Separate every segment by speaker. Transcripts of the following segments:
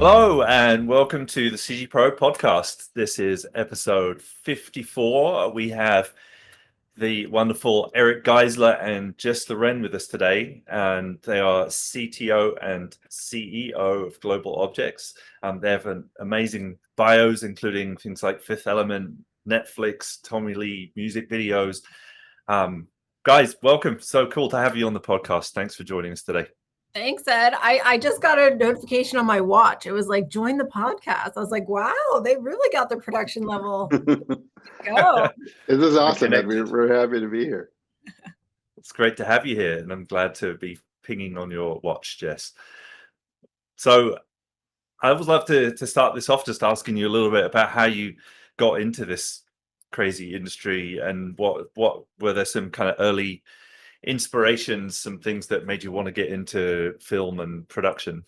Speaker 1: Hello and welcome to the CG Pro podcast. This is episode 54. We have the wonderful Erick Geisler and Jess Loren with us today, and they are CTO and CEO of Global Objects. They have an amazing bios, including things like Fifth Element, Netflix, Tommy Lee music videos. Guys, welcome. So cool to have you on the podcast. Thanks for joining us today.
Speaker 2: Thanks, Ed. I just got a notification on my watch. It was like, join the podcast. I was like, wow, they really got their production level. Go.
Speaker 3: This is awesome, Ed. We're happy to be here.
Speaker 1: It's great to have you here, and I'm glad to be pinging on your watch, Jess. So I would love to start this off just asking you a little bit about how you got into this crazy industry, and what were there some kind of early inspirations, some things that made you want to get into film and production?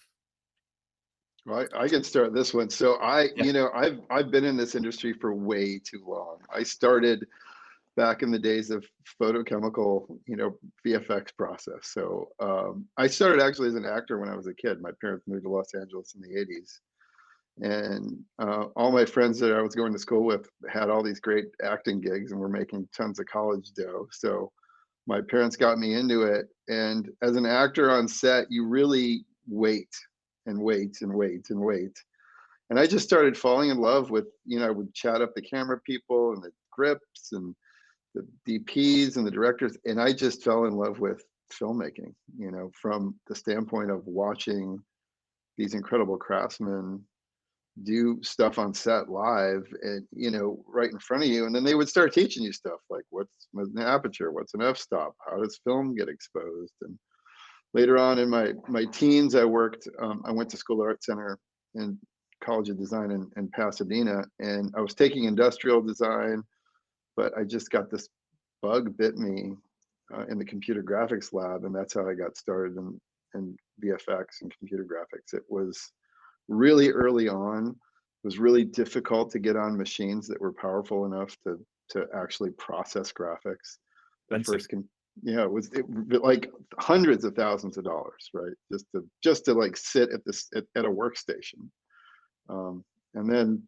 Speaker 3: Well, I can start this one. So I've been in this industry for way too long. I started back in the days of photochemical, VFX process. So I started actually as an actor when I was a kid. My parents moved to Los Angeles in the 80s. And all my friends that I was going to school with had all these great acting gigs and were making tons of college dough. So my parents got me into it. And as an actor on set, you really wait and wait and wait and wait. And I just started falling in love with, I would chat up the camera people and the grips and the DPs and the directors. And I just fell in love with filmmaking, from the standpoint of watching these incredible craftsmen do stuff on set live and right in front of you, and then they would start teaching you stuff like what's an aperture, what's an f-stop, how does film get exposed. And later on in my teens, I went to School Art Center and College of Design in Pasadena, and I was taking industrial design, but I just got this bug bit me in the computer graphics lab, and that's how I got started in VFX and computer graphics. It was really early on. It was really difficult to get on machines that were powerful enough to actually process graphics. It was like hundreds of thousands of dollars, right? Just to like sit at a workstation, and then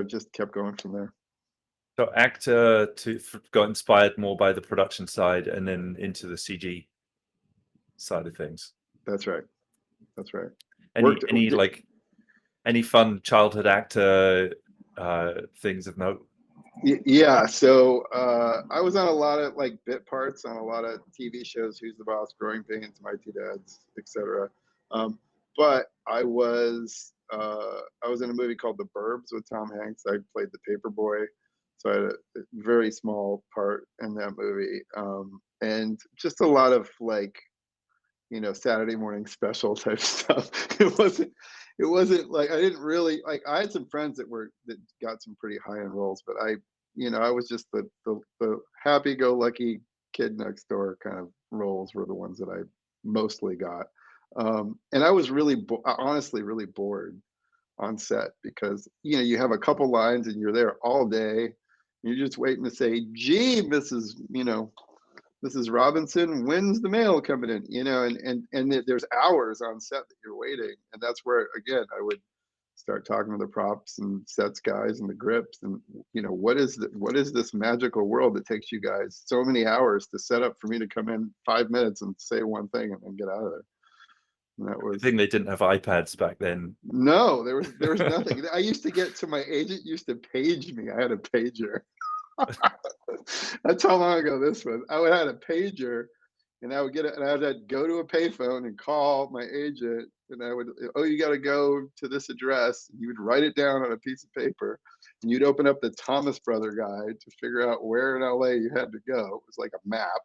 Speaker 3: just kept going from there.
Speaker 1: So actor got inspired more by the production side, and then into the CG side of things.
Speaker 3: That's right.
Speaker 1: Any fun childhood actor things of note?
Speaker 3: Yeah, so I was on a lot of like bit parts on a lot of TV shows, Who's the Boss, Growing Pains, My Two Dads, etc. But I was in a movie called The Burbs with Tom Hanks. I played the paper boy, so I had a very small part in that movie, and just a lot of like Saturday morning special type stuff. It wasn't like, I didn't really like, I had some friends that got some pretty high end roles, but I was just the happy-go-lucky kid next door kind of roles were the ones that I mostly got. And I was honestly really bored on set because, you have a couple lines and you're there all day. You're just waiting to say, gee, Mrs. Robinson, when's the mail coming in? And there's hours on set that you're waiting. And that's where, again, I would start talking to the props and sets guys and the grips and, what is this magical world that takes you guys so many hours to set up for me to come in 5 minutes and say one thing and then get out of there. And that was,
Speaker 1: I think they didn't have iPads back then.
Speaker 3: No, there was nothing. I used to get to, my agent used to page me. I had a pager. That's how long ago this was. I would have a pager, and I would get it, and I would go to a payphone and call my agent, and I would, you got to go to this address. And you would write it down on a piece of paper, and you'd open up the Thomas Brother Guide to figure out where in LA you had to go. It was like a map.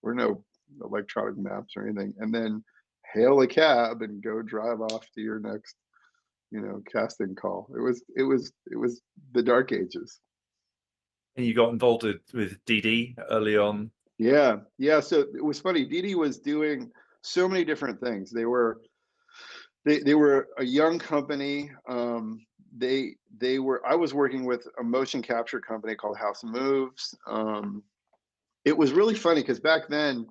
Speaker 3: There were no electronic maps or anything, and then hail a cab and go drive off to your next, casting call. It was the dark ages.
Speaker 1: And you got involved with DD early on.
Speaker 3: Yeah. So it was funny. DD was doing so many different things. They were a young company. I was working with a motion capture company called House Moves. It was really funny because back then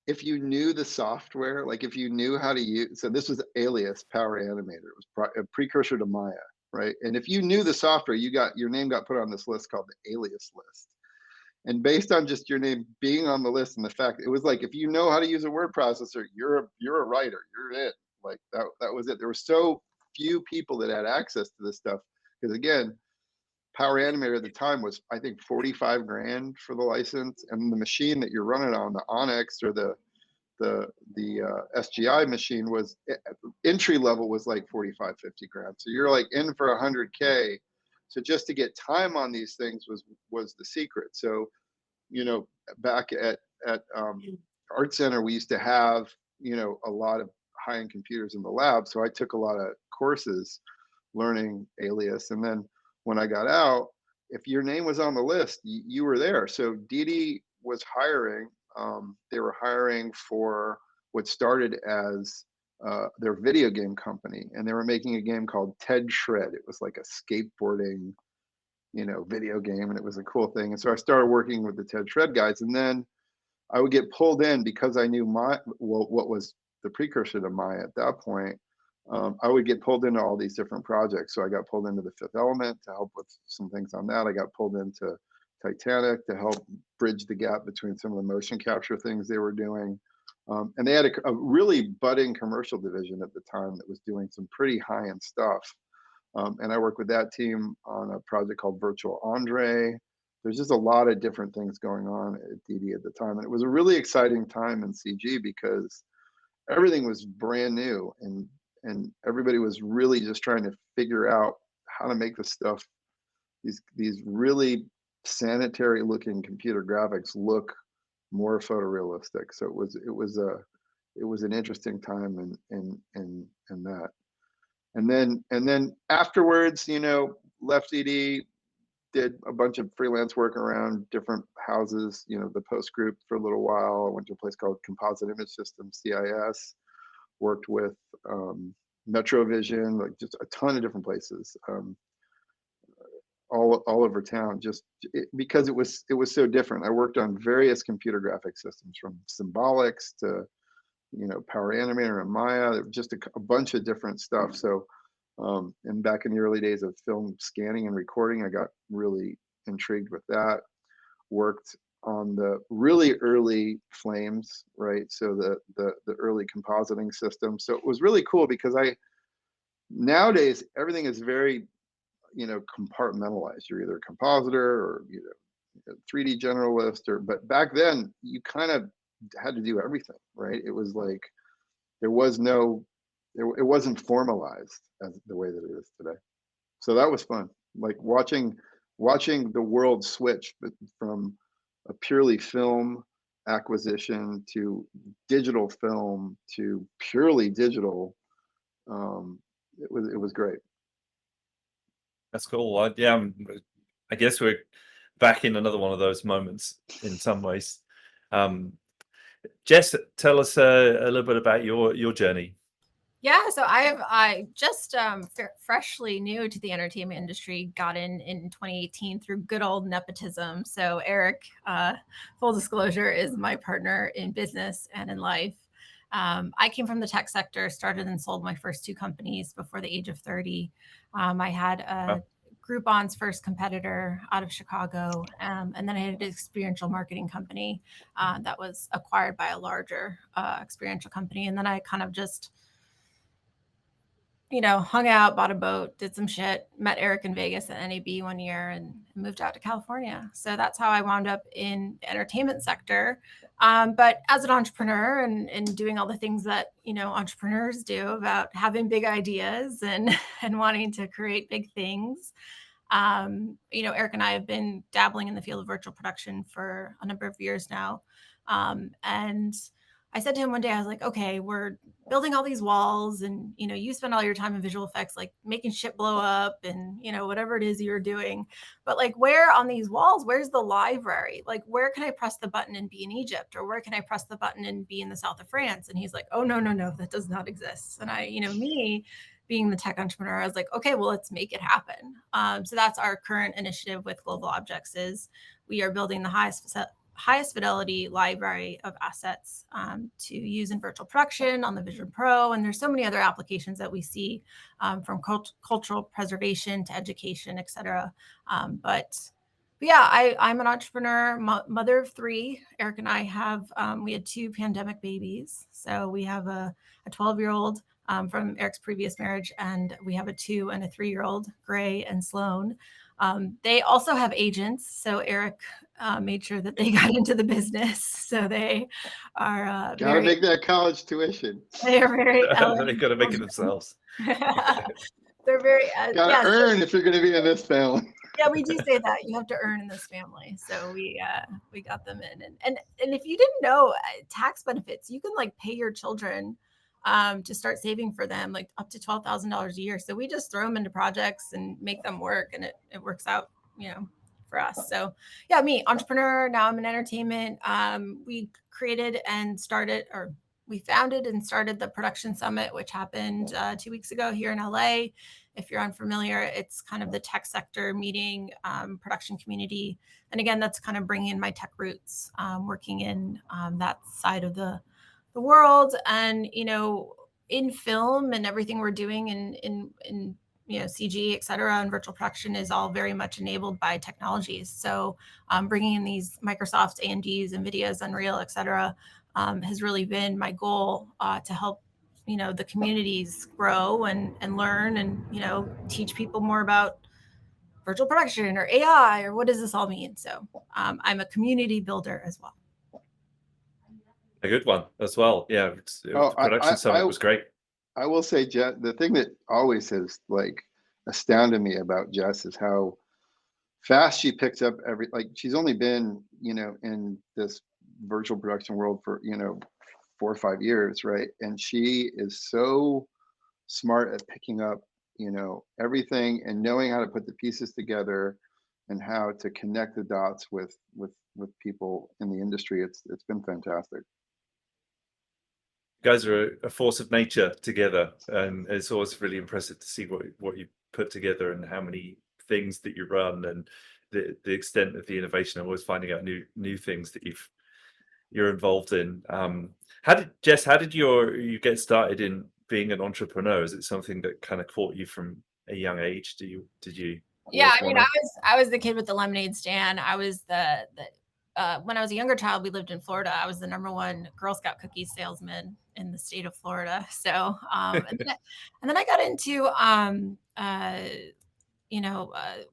Speaker 3: if you knew the software, like if you knew how to use, so this was Alias Power Animator. It was a precursor to Maya, right? And if you knew the software, your name got put on this list called the Alias list. And based on just your name being on the list and the fact it was like, if you know how to use a word processor, you're a writer, you're it. Like that was it. There were so few people that had access to this stuff. Because again, Power Animator at the time was, I think, 45 grand for the license, and the machine that you're running on, the Onyx or the SGI machine, was entry level was like 45, 50 grand. So you're like in for 100K. So just to get time on these things was the secret. So, you know, back at Art Center, we used to have, you know, a lot of high-end computers in the lab. So I took a lot of courses learning Alias, and then when I got out, if your name was on the list, you were there. So Didi was hiring. They were hiring for what started as their video game company, and they were making a game called Ted Shred. It was like a skateboarding, you know, video game, and it was a cool thing. And so I started working with the Ted Shred guys, and then I would get pulled in because I knew what was the precursor to Maya at that point. I would get pulled into all these different projects. So I got pulled into the Fifth Element to help with some things on that. I got pulled into Titanic to help bridge the gap between some of the motion capture things they were doing. And they had a really budding commercial division at the time that was doing some pretty high-end stuff. And I worked with that team on a project called Virtual Andre. There's just a lot of different things going on at Didi at the time. And it was a really exciting time in CG because everything was brand new, and everybody was really just trying to figure out how to make the stuff, these really sanitary looking computer graphics look more photorealistic. So it was an interesting time in that. And then afterwards, you know, left ED, did a bunch of freelance work around different houses, you know, the Post Group for a little while. I went to a place called Composite Image Systems, CIS, worked with Metrovision, like just a ton of different places, all over town, because it was so different. I worked on various computer graphic systems, from Symbolics to, you know, Power Animator and Maya, just a bunch of different stuff. So, and back in the early days of film scanning and recording, I got really intrigued with that. Worked on the really early flames, right? So the early compositing system. So it was really cool because nowadays everything is very, you know, compartmentalized. You're either a compositor or, you know, a 3D generalist, but back then you kind of had to do everything, right? It was like it wasn't formalized as the way that it is today. So that was fun, like watching the world switch from a purely film acquisition to digital film to purely digital. It was great.
Speaker 1: That's cool. I guess we're back in another one of those moments in some ways. Jess, tell us a little bit about your journey.
Speaker 2: Yeah, so I just freshly new to the entertainment industry, got in 2018 through good old nepotism. So Erick, full disclosure, is my partner in business and in life. I came from the tech sector, started and sold my first 2 companies before the age of 30. I had a Groupon's first competitor out of Chicago, and then I had an experiential marketing company that was acquired by a larger experiential company. And then I kind of just, you know, hung out, bought a boat, did some shit, met Erick in Vegas at NAB one year, and moved out to California. So that's how I wound up in the entertainment sector. But as an entrepreneur and doing all the things that, you know, entrepreneurs do about having big ideas and wanting to create big things, you know, Erick and I have been dabbling in the field of virtual production for a number of years now. And I said to him one day, I was like, okay, we're building all these walls, and, you know, you spend all your time in visual effects, like making shit blow up and, you know, whatever it is you're doing. But like, where on these walls, where's the library? Like, where can I press the button and be in Egypt? Or where can I press the button and be in the south of France? And he's like, oh, no, that does not exist. And I, you know, me being the tech entrepreneur, I was like, okay, well, let's make it happen. So that's our current initiative with Global Objects. Is we are building the highest highest fidelity library of assets to use in virtual production on the Vision Pro. And there's so many other applications that we see from cultural preservation to education, et cetera. But yeah, I'm an entrepreneur, mother of three. Eric and I have, we had 2 pandemic babies. So we have a 12-year-old from Eric's previous marriage, and we have a 2 and a 3-year-old, Gray and Sloan. They also have agents. So Eric made sure that they got into the business. So they are
Speaker 3: gotta make that college tuition.
Speaker 2: They are very
Speaker 1: They got to make it themselves.
Speaker 2: They're very
Speaker 3: gotta earn if you're going to be in this family.
Speaker 2: Yeah, we do say that you have to earn in this family. So we got them in, and if you didn't know, tax benefits, you can like pay your children to start saving for them, like up to $12,000 a year. So we just throw them into projects and make them work, and it works out, for us. So yeah, me, entrepreneur. Now I'm in entertainment. We created and started, or we founded and started the Production Summit, which happened 2 weeks ago here in LA. If you're unfamiliar, it's kind of the tech sector meeting production community. And again, that's kind of bringing in my tech roots, working in that side of the world. And, in film and everything we're doing in CG, et cetera, and virtual production is all very much enabled by technologies. So bringing in these Microsoft AMDs, NVIDIAs, Unreal, et cetera, has really been my goal to help the communities grow and learn and teach people more about virtual production or AI or what does this all mean. So I'm a community builder as well.
Speaker 1: A good one as well. Yeah, the Production Summit was great.
Speaker 3: I will say, Jess, the thing that always has like astounded me about Jess is how fast she picks up she's only been in this virtual production world for 4 or 5 years, right? And she is so smart at picking up everything and knowing how to put the pieces together and how to connect the dots with people in the industry. It's been fantastic.
Speaker 1: You guys are a force of nature together, and it's always really impressive to see what you put together and how many things that you run and the extent of the innovation. I'm always finding out new things that you're involved in. How did you get started in being an entrepreneur? Is it something that kind of caught you from a young age? Did you?
Speaker 2: Yeah, I mean, I was the kid with the lemonade stand. I was the when I was a younger child, we lived in Florida. I was the ` Girl Scout cookie salesman in the state of Florida. So, and then I got into,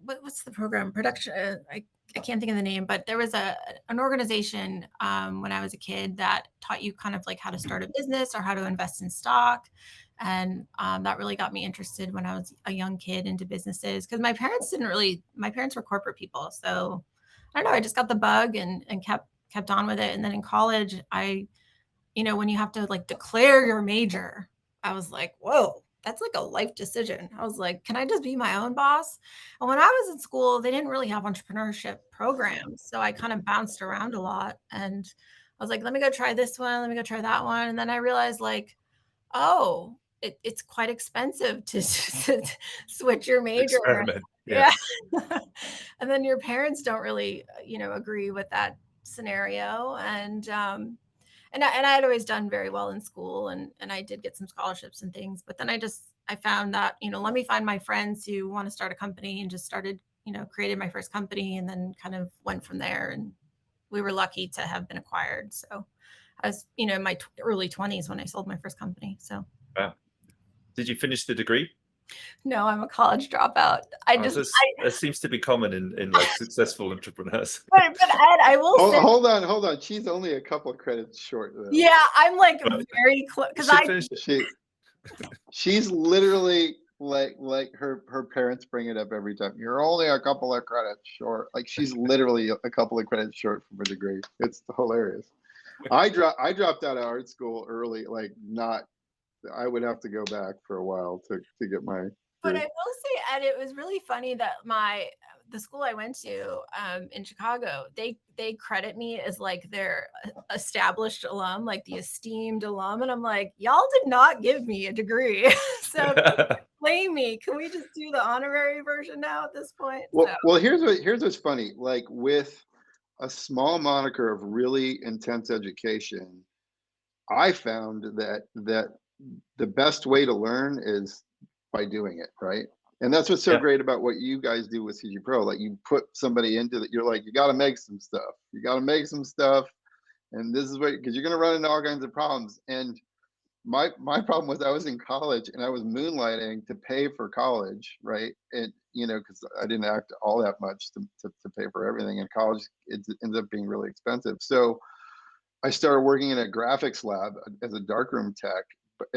Speaker 2: what's the program? Production. I can't think of the name, but there was an organization when I was a kid that taught you kind of like how to start a business or how to invest in stock. And that really got me interested when I was a young kid into businesses, because my parents were corporate people. So I don't know, I just got the bug and kept on with it. And then in college, when you have to like declare your major, I was like, whoa, that's like a life decision. I was like, can I just be my own boss? And when I was in school, they didn't really have entrepreneurship programs. So I kind of bounced around a lot. And I was like, let me go try this one. Let me go try that one. And then I realized like, oh, it's quite expensive to switch your major.
Speaker 1: Experiment.
Speaker 2: Yeah. And then your parents don't really, agree with that scenario. And I had always done very well in school, and I did get some scholarships and things. But then I found that, let me find my friends who want to start a company, and just started, created my first company, and then kind of went from there. And we were lucky to have been acquired. So I was, in my early 20s when I sold my first company. So.
Speaker 1: Wow. Did you finish the degree?
Speaker 2: No, I'm a college dropout.
Speaker 1: That seems to be common in like successful entrepreneurs.
Speaker 2: But Ed, I will say,
Speaker 3: hold on. She's only a couple of credits short though.
Speaker 2: Yeah, I'm like very close because
Speaker 3: she's literally like her parents bring it up every time. You're only a couple of credits short. Like she's literally a couple of credits short from a degree. It's hilarious. I dropped out of art school early, I would have to go back for a while to get my.
Speaker 2: But I will say, Ed, it was really funny that the school I went to in Chicago, they credit me as like their established alum, like the esteemed alum, and I'm like, y'all did not give me a degree, so blame me. Can we just do the honorary version now at this point?
Speaker 3: Well, here's what's funny. Like with a small moniker of really intense education, I found that the best way to learn is by doing it, right? And that's what's so
Speaker 1: Yeah.
Speaker 3: great about what you guys do with CG Pro. Like, you put somebody into that, you're like, you got to make some stuff. You got to make some stuff, and this is what, because you're going to run into all kinds of problems. And my problem was, I was in college and I was moonlighting to pay for college, right? And because I didn't act all that much to pay for everything in college. It ends up being really expensive. So I started working in a graphics lab as a darkroom tech,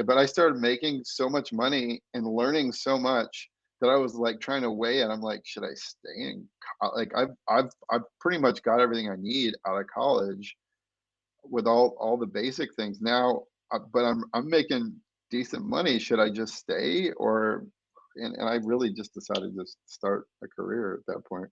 Speaker 3: but I started making so much money and learning so much that I was like trying to weigh it. I'm like, should I stay in? Like, I've pretty much got everything I need out of college with all the basic things now, but I'm making decent money. Should I just stay, or? And I really just decided to start a career at that point.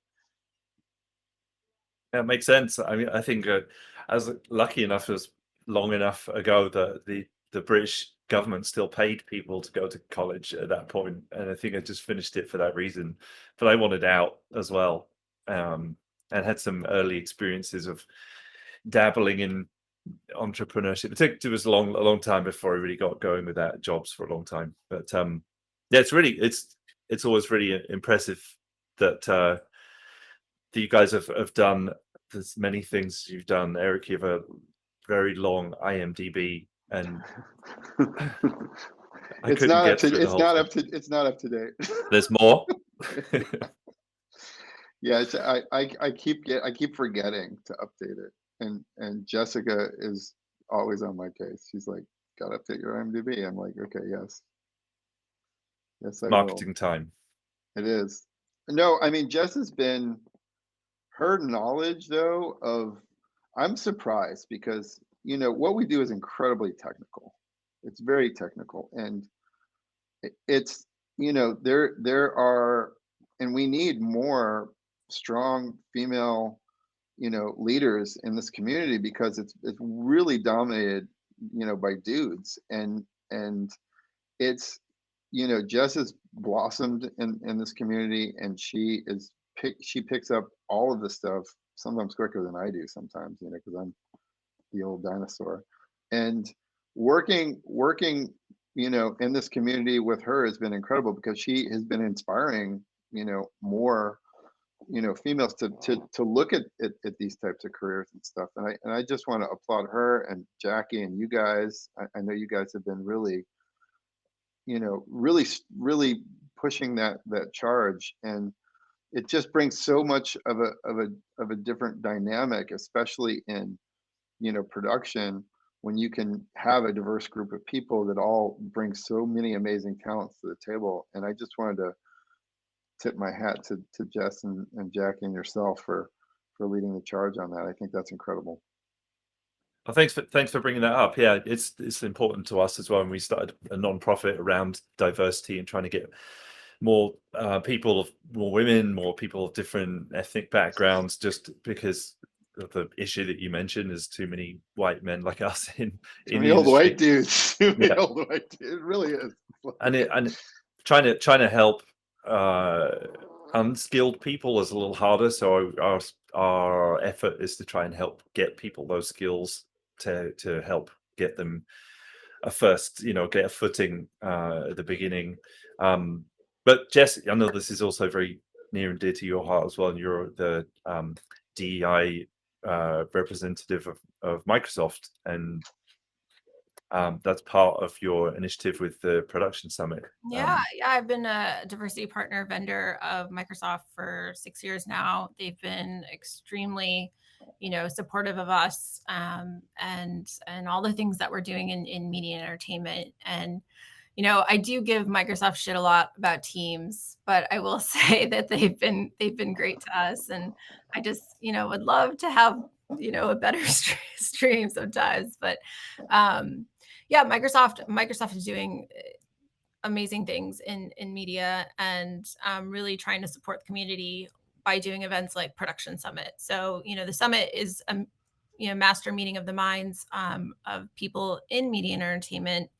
Speaker 1: That makes sense. I mean, I think I was lucky enough, it was long enough ago that the British government still paid people to go to college at that point, and I think I just finished it for that reason. But I wanted out as well, and had some early experiences of dabbling in entrepreneurship. It was a long time before I really got going with that. Jobs for a long time, but yeah, it's always really impressive that you guys have done as many things you've done. Eric, you have a very long IMDb, and
Speaker 3: It's not up to date.
Speaker 1: There's more.
Speaker 3: Yeah, I keep forgetting to update it, and Jessica is always on my case. She's like, "Gotta update your IMDb." I'm like, "Okay, yes, I
Speaker 1: Marketing
Speaker 3: will."
Speaker 1: time.
Speaker 3: It is. No, I mean, Jess has been, her knowledge though of, I'm surprised because what we do is incredibly technical. It's very technical, and it's there are, and we need more strong female leaders in this community, because it's really dominated by dudes, and it's Jess has blossomed in this community, and she picks up all of the stuff sometimes quicker than I do sometimes, because I'm the old dinosaur. And working in this community with her has been incredible, because she has been inspiring more females to look at these types of careers and stuff. And I just want to applaud her and Jackie and you guys. I know you guys have been really really pushing that charge, and it just brings so much of a different dynamic, especially in production, when you can have a diverse group of people that all bring so many amazing talents to the table. And I just wanted to tip my hat to Jess and Jackie and yourself for leading the charge on that. I think that's incredible.
Speaker 1: Well, thanks for bringing that up. Yeah, it's important to us as well. And we started a non-profit around diversity and trying to get more more women, more people of different ethnic backgrounds, just because of the issue that you mentioned is too many white men like us in
Speaker 3: the
Speaker 1: old
Speaker 3: white dudes.
Speaker 1: Yeah.
Speaker 3: Old white dudes. It really is.
Speaker 1: And trying to help unskilled people is a little harder. So our effort is to try and help get people those skills to help get them a first, get a footing at the beginning. But Jess, I know this is also very near and dear to your heart as well, and you're the DEI representative of Microsoft, and that's part of your initiative with the production summit.
Speaker 2: Yeah, I've been a diversity partner vendor of Microsoft for 6 years now. They've been extremely, supportive of us, and all the things that we're doing in media and entertainment. And I do give Microsoft shit a lot about Teams, but I will say that they've been great to us, and I just would love to have a better stream sometimes. But yeah, Microsoft is doing amazing things in media, and really trying to support the community by doing events like Production Summit. So the summit is a master meeting of the minds of people in media and entertainment,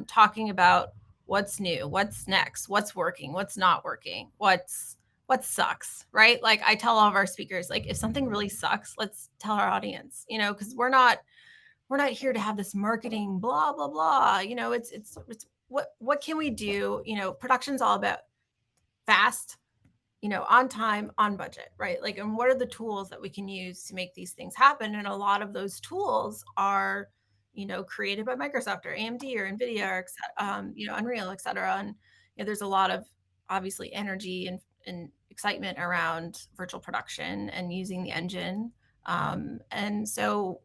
Speaker 2: talking about what's new, what's next, what's working, what's not working, what's what sucks, right? Like I tell all of our speakers, like if something really sucks, let's tell our audience, because we're not here to have this marketing blah blah blah. It's what can we do? Production's all about fast, on time, on budget, right? Like, and what are the tools that we can use to make these things happen? And a lot of those tools are, created by Microsoft or AMD or NVIDIA or, Unreal, et cetera. And there's a lot of obviously energy and excitement around virtual production and using the engine. And so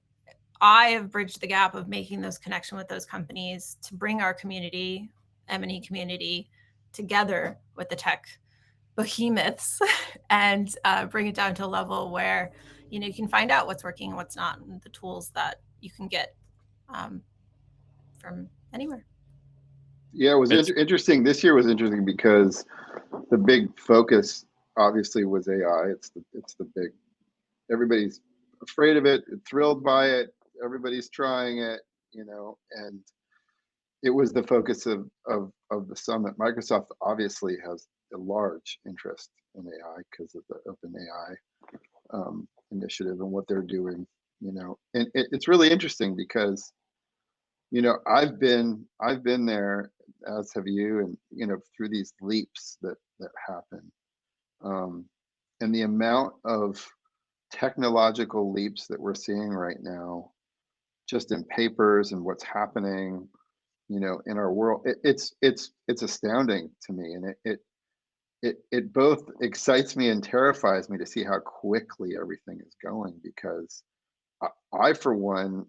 Speaker 2: I have bridged the gap of making those connection with those companies to bring our community, M&E community, together with the tech behemoths and bring it down to a level where you can find out what's working and what's not, and the tools that you can get from anywhere.
Speaker 3: Yeah, it was interesting. This year was interesting because the big focus obviously was AI. It's the big. Everybody's afraid of it, thrilled by it. Everybody's trying it, and it was the focus of the summit. Microsoft obviously has a large interest in AI because of the OpenAI initiative and what they're doing, and it's really interesting because, I've been there, as have you, and through these leaps that happen, and the amount of technological leaps that we're seeing right now, just in papers and what's happening, in our world, it's astounding to me, and it both excites me and terrifies me to see how quickly everything is going, because I for one,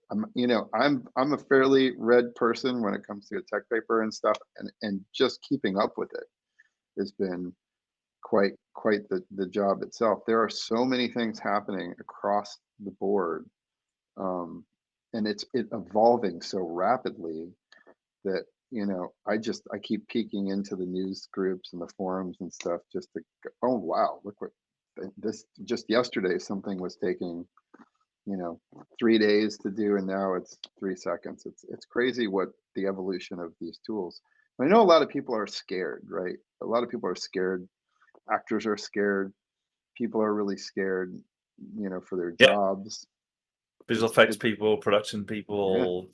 Speaker 3: I'm a fairly read person when it comes to a tech paper and stuff, and just keeping up with it has been quite the job itself. There are so many things happening across the board, and it's evolving so rapidly that I keep peeking into the news groups and the forums and stuff just to go, oh wow, look what this, just yesterday something was taking 3 days to do, and now it's 3 seconds. It's crazy what the evolution of these tools. I know a lot of people are scared, right? A lot of people are scared. Actors are scared. People are really scared, for their
Speaker 1: Yeah.
Speaker 3: jobs.
Speaker 1: Visual effects people, production people,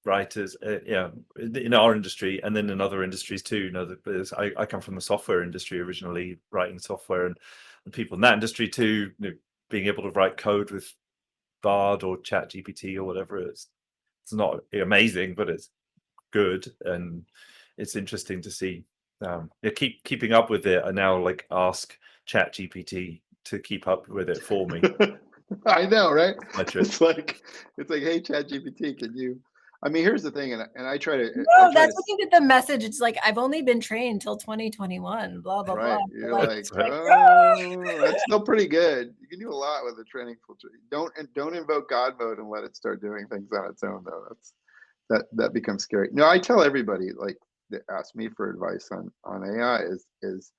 Speaker 1: writers, in our industry, and then in other industries too. I come from the software industry originally, writing software, and people in that industry too, being able to write code with Bard or Chat GPT or whatever. It's not amazing, but it's good, and it's interesting to see. Keeping up with it. I now ask Chat GPT to keep up with it for me.
Speaker 3: I know, right? It's like, hey, Chat GPT, can you? I mean, here's the thing, and I try to.
Speaker 2: No, that's looking at the message. It's like, I've only been trained till 2021. Blah blah
Speaker 3: right.
Speaker 2: blah.
Speaker 3: You're oh, that's still pretty good. You can do a lot with the training filter. Don't invoke God mode and let it start doing things on its own, though. That becomes scary. No, I tell everybody that ask me for advice on AI is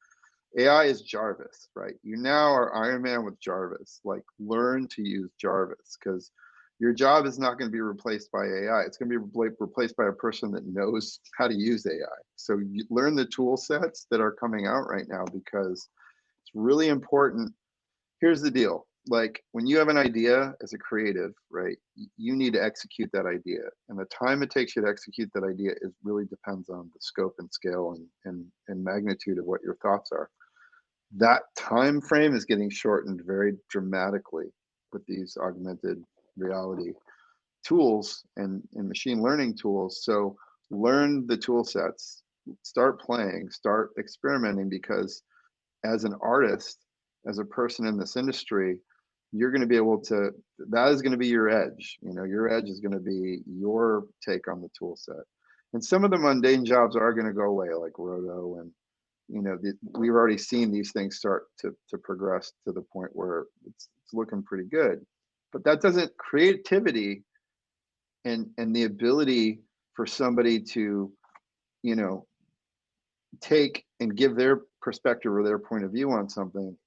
Speaker 3: AI is Jarvis, right? You now are Iron Man with Jarvis. Learn to use Jarvis, because your job is not going to be replaced by AI. It's going to be replaced by a person that knows how to use AI. So you learn the tool sets that are coming out right now, because it's really important. Here's the deal. When you have an idea as a creative, right, you need to execute that idea. And the time it takes you to execute that idea really depends on the scope and scale and magnitude of what your thoughts are. That time frame is getting shortened very dramatically with these augmented reality tools and machine learning tools. So learn the tool sets, start playing, start experimenting, because as an artist, as a person in this industry, you're going to be able to, that is going to be your edge. Your edge is going to be your take on the tool set. And some of the mundane jobs are going to go away, like roto, and we've already seen these things start to progress to the point where it's looking pretty good. But that doesn't, creativity and the ability for somebody to take and give their perspective or their point of view on something,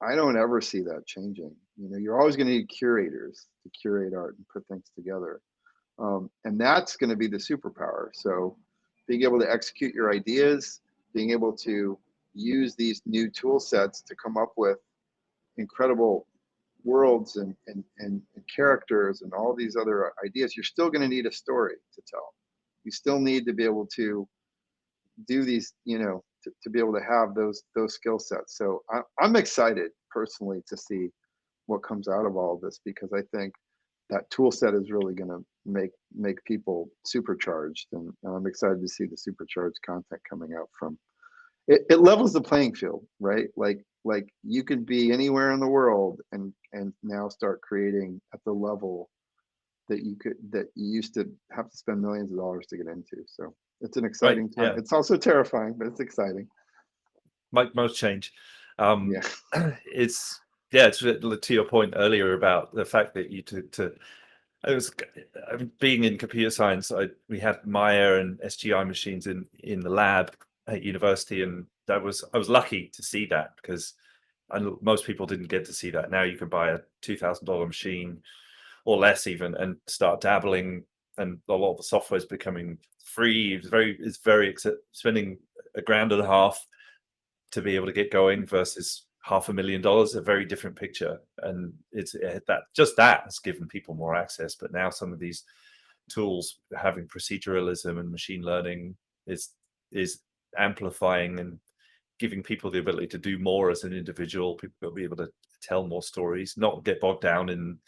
Speaker 3: I don't ever see that changing. You're always going to need curators to curate art and put things together, and that's going to be the superpower. So being able to execute your ideas, being able to use these new tool sets to come up with incredible worlds and characters and all these other ideas, you're still going to need a story to tell. You still need to be able to do these, to be able to have those skill sets. So I'm excited personally to see what comes out of all of this, because I think that tool set is really going to make people supercharged, and I'm excited to see the supercharged content coming out from it. It levels the playing field, right? Like you could be anywhere in the world and now start creating at the level that you used to have to spend millions of dollars to get into. So it's an exciting time.
Speaker 1: Yeah.
Speaker 3: It's also terrifying, but it's exciting.
Speaker 1: Like most change.
Speaker 3: Yeah.
Speaker 1: It's to your point earlier about the fact that being in computer science, we had Maya and SGI machines in the lab at university, and I was lucky to see that, because most people didn't get to see that. Now you can buy a $2,000 machine or less even and start dabbling, and a lot of the software is becoming free. It's very spending $1,500 to be able to get going versus $500,000, a very different picture. And it's that has given people more access. But now some of these tools having proceduralism and machine learning is amplifying and giving people the ability to do more as an individual. People will be able to tell more stories, not get bogged down in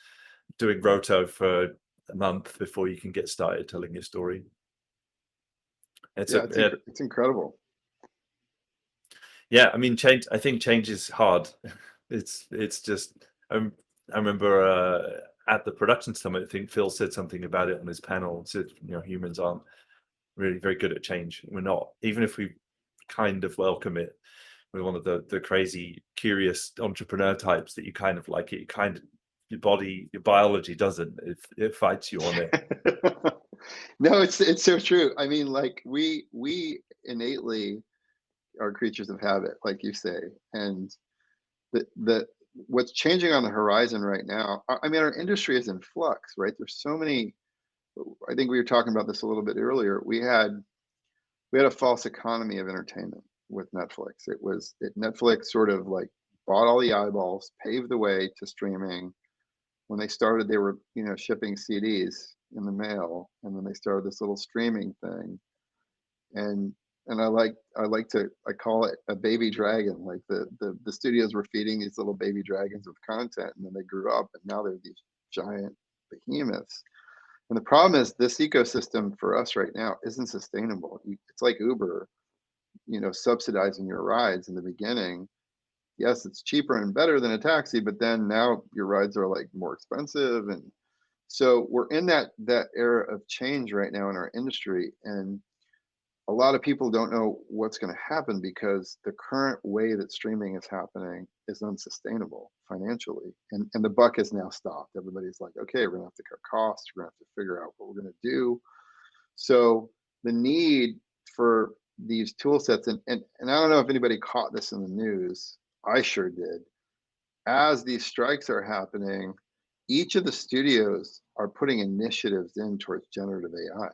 Speaker 1: doing roto for a month before you can get started telling your story. It's
Speaker 3: incredible.
Speaker 1: Yeah, I mean, change. I think change is hard. It's just. I remember at the production summit, I think Phil said something about it on his panel. Said, humans aren't really very good at change. We're not, even if we kind of welcome it. We're one of the crazy, curious entrepreneur types that you kind of like it. Your biology doesn't. It fights you on it.
Speaker 3: No, it's so true. I mean, like we innately are creatures of habit, like you say, and the what's changing on the horizon right now. I mean, our industry is in flux, right? There's so many. I think we were talking about this a little bit earlier. We had a false economy of entertainment with Netflix. Netflix sort of like bought all the eyeballs, paved the way to streaming. When they started, they were shipping CDs in the mail, and then they started this little streaming thing, and I call it a baby dragon. Like the studios were feeding these little baby dragons with content, and then they grew up, and now they're these giant behemoths. And the problem is this ecosystem for us right now isn't sustainable. It's like Uber, subsidizing your rides in the beginning. Yes, it's cheaper and better than a taxi, but then now your rides are like more expensive. And so we're in that era of change right now in our industry. And a lot of people don't know what's going to happen, because the current way that streaming is happening is unsustainable financially. And the buck has now stopped. Everybody's like, okay, we're going to have to cut costs. We're going to have to figure out what we're going to do. So the need for these tool sets, and I don't know if anybody caught this in the news. I sure did. As these strikes are happening, each of the studios are putting initiatives in towards generative AI.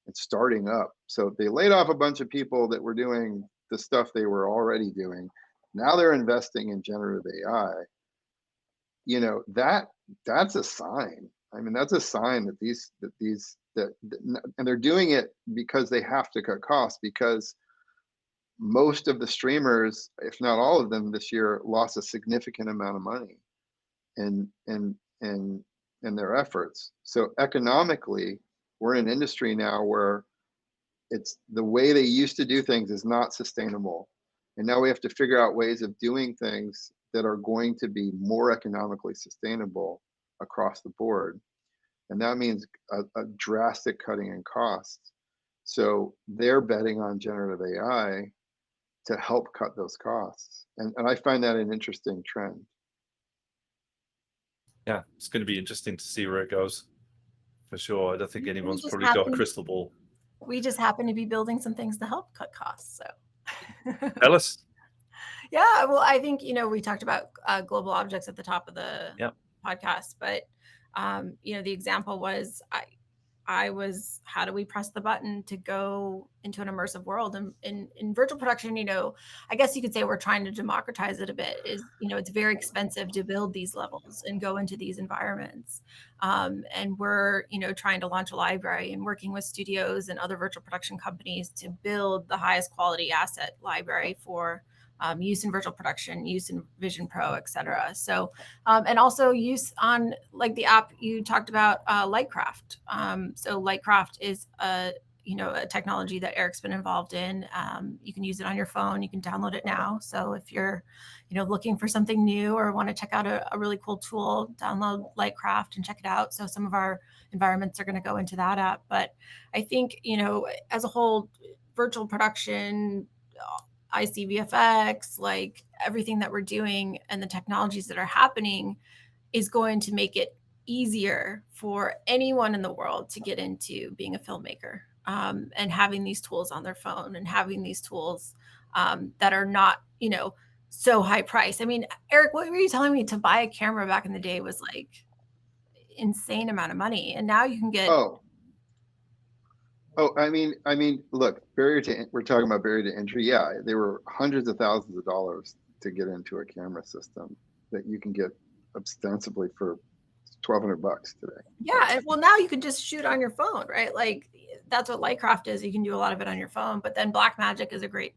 Speaker 3: It's starting up. So they laid off a bunch of people that were doing the stuff they were already doing. Now they're investing in generative AI. That's a sign. I mean, that's a sign that and they're doing it because they have to cut costs, because most of the streamers, if not all of them this year, lost a significant amount of money in their efforts. So economically, we're in an industry now where it's the way they used to do things is not sustainable. And now we have to figure out ways of doing things that are going to be more economically sustainable across the board. And that means a drastic cutting in costs. So they're betting on generative AI to help cut those costs. And I find that an interesting trend.
Speaker 1: Yeah, it's going to be interesting to see where it goes, for sure. I don't think anyone's probably got a crystal ball.
Speaker 2: We just happen to be building some things to help cut costs. So
Speaker 1: tell us.
Speaker 2: Yeah, well, I think, we talked about global objects at the top of the podcast, but, the example was how do we press the button to go into an immersive world? And in virtual production, I guess you could say we're trying to democratize it a bit. It's very expensive to build these levels and go into these environments. And we're, trying to launch a library and working with studios and other virtual production companies to build the highest quality asset library for use in virtual production, use in Vision Pro, et cetera. So, and also use on like the app you talked about, LightCraft. So LightCraft is a technology that Erick's been involved in. You can use it on your phone. You can download it now. So if you're, looking for something new or want to check out a really cool tool, download LightCraft and check it out. So some of our environments are going to go into that app. But I think, as a whole, virtual production, ICVFX, like everything that we're doing and the technologies that are happening is going to make it easier for anyone in the world to get into being a filmmaker, and having these tools on their phone and having these tools that are not, so high price. I mean, Erick, what were you telling me? To buy a camera back in the day was like insane amount of money, and now you can get
Speaker 3: I mean, look, we're talking about barrier to entry. Yeah, they were hundreds of thousands of dollars to get into a camera system that you can get ostensibly for $1,200 today.
Speaker 2: Yeah, well, now you can just shoot on your phone, right? Like that's what LightCraft is. You can do a lot of it on your phone, but then Blackmagic is a great,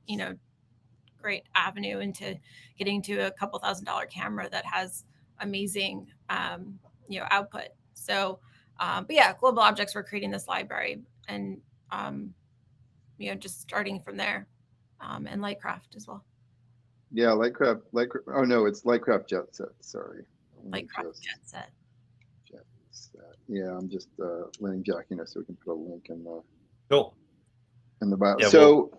Speaker 2: great avenue into getting to a couple $1,000 camera that has amazing, output. So, but yeah, Global Objects, we're creating this library and, just starting from there, and LightCraft as well.
Speaker 3: Yeah, LightCraft. Oh no, it's LightCraft Jetset. Sorry,
Speaker 2: LightCraft Jetset.
Speaker 3: Yeah, I'm just letting Jack so we can put a link in the bio.
Speaker 1: Yeah,
Speaker 3: so,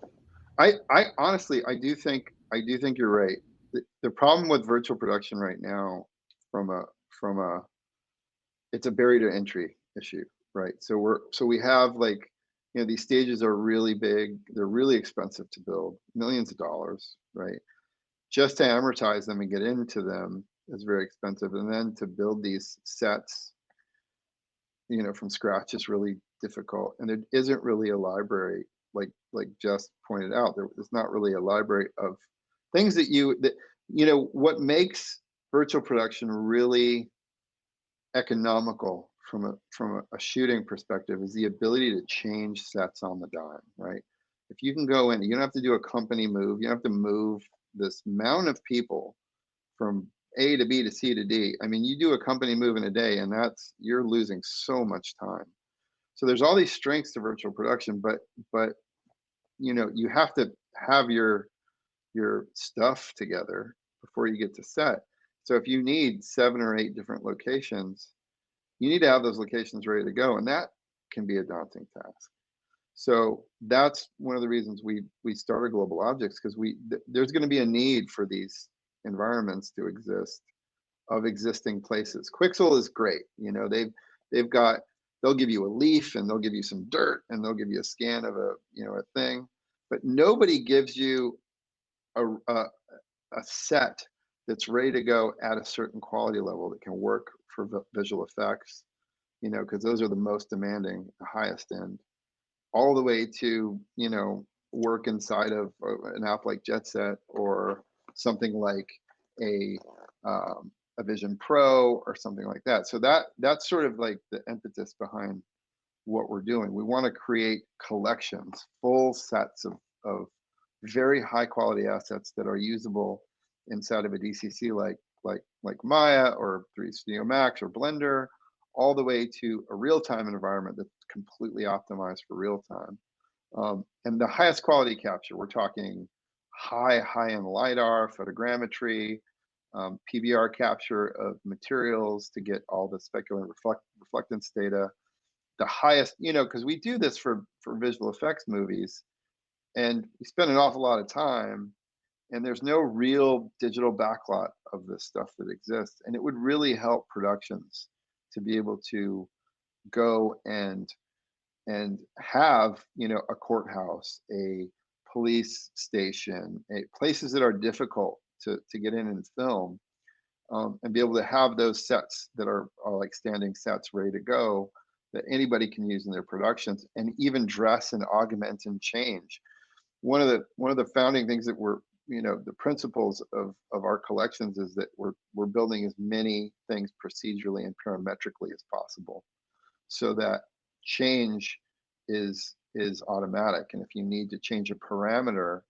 Speaker 3: I honestly I do think you're right. The problem with virtual production right now, from a it's a barrier to entry issue, right? So we have like, these stages are really big, they're really expensive to build, millions of dollars, right? Just to amortize them and get into them is very expensive, and then to build these sets, from scratch is really difficult. And it isn't really a library, like Jess pointed out. There's not really a library of things that what makes virtual production really economical from a shooting perspective is the ability to change sets on the dime, right? If you can go in, you don't have to do a company move, you don't have to move this amount of people from A to B to C to D. I mean, you do a company move in a day and you're losing so much time. So there's all these strengths to virtual production, but you have to have your stuff together before you get to set. So if you need 7 or 8 different locations, you need to have those locations ready to go, and that can be a daunting task. So that's one of the reasons we started Global Objects, because there's going to be a need for these environments to exist, of existing places. Quixel is great. They'll give you a leaf, and they'll give you some dirt, and they'll give you a scan of a thing, but nobody gives you a set that's ready to go at a certain quality level that can work for visual effects, because those are the most demanding, the highest end, all the way to work inside of an app like Jetset, or something like a Vision Pro or something like that. So that's sort of like the impetus behind what we're doing. We want to create collections, full sets of very high quality assets that are usable inside of a DCC like Maya or 3D Studio Max or Blender, all the way to a real-time environment that's completely optimized for real-time. And the highest quality capture, we're talking high-end LIDAR, photogrammetry, PBR capture of materials to get all the specular and reflectance data. The highest, because we do this for visual effects movies, and we spend an awful lot of time, and there's no real digital backlot of this stuff that exists. And it would really help productions to be able to go and have, a courthouse, a police station, places that are difficult to get in and film, and be able to have those sets that are like standing sets ready to go, that anybody can use in their productions, and even dress and augment and change. One of the founding things that we're, the principles of our collections is that we're building as many things procedurally and parametrically as possible, so that change is automatic. And if you need to change a parameter,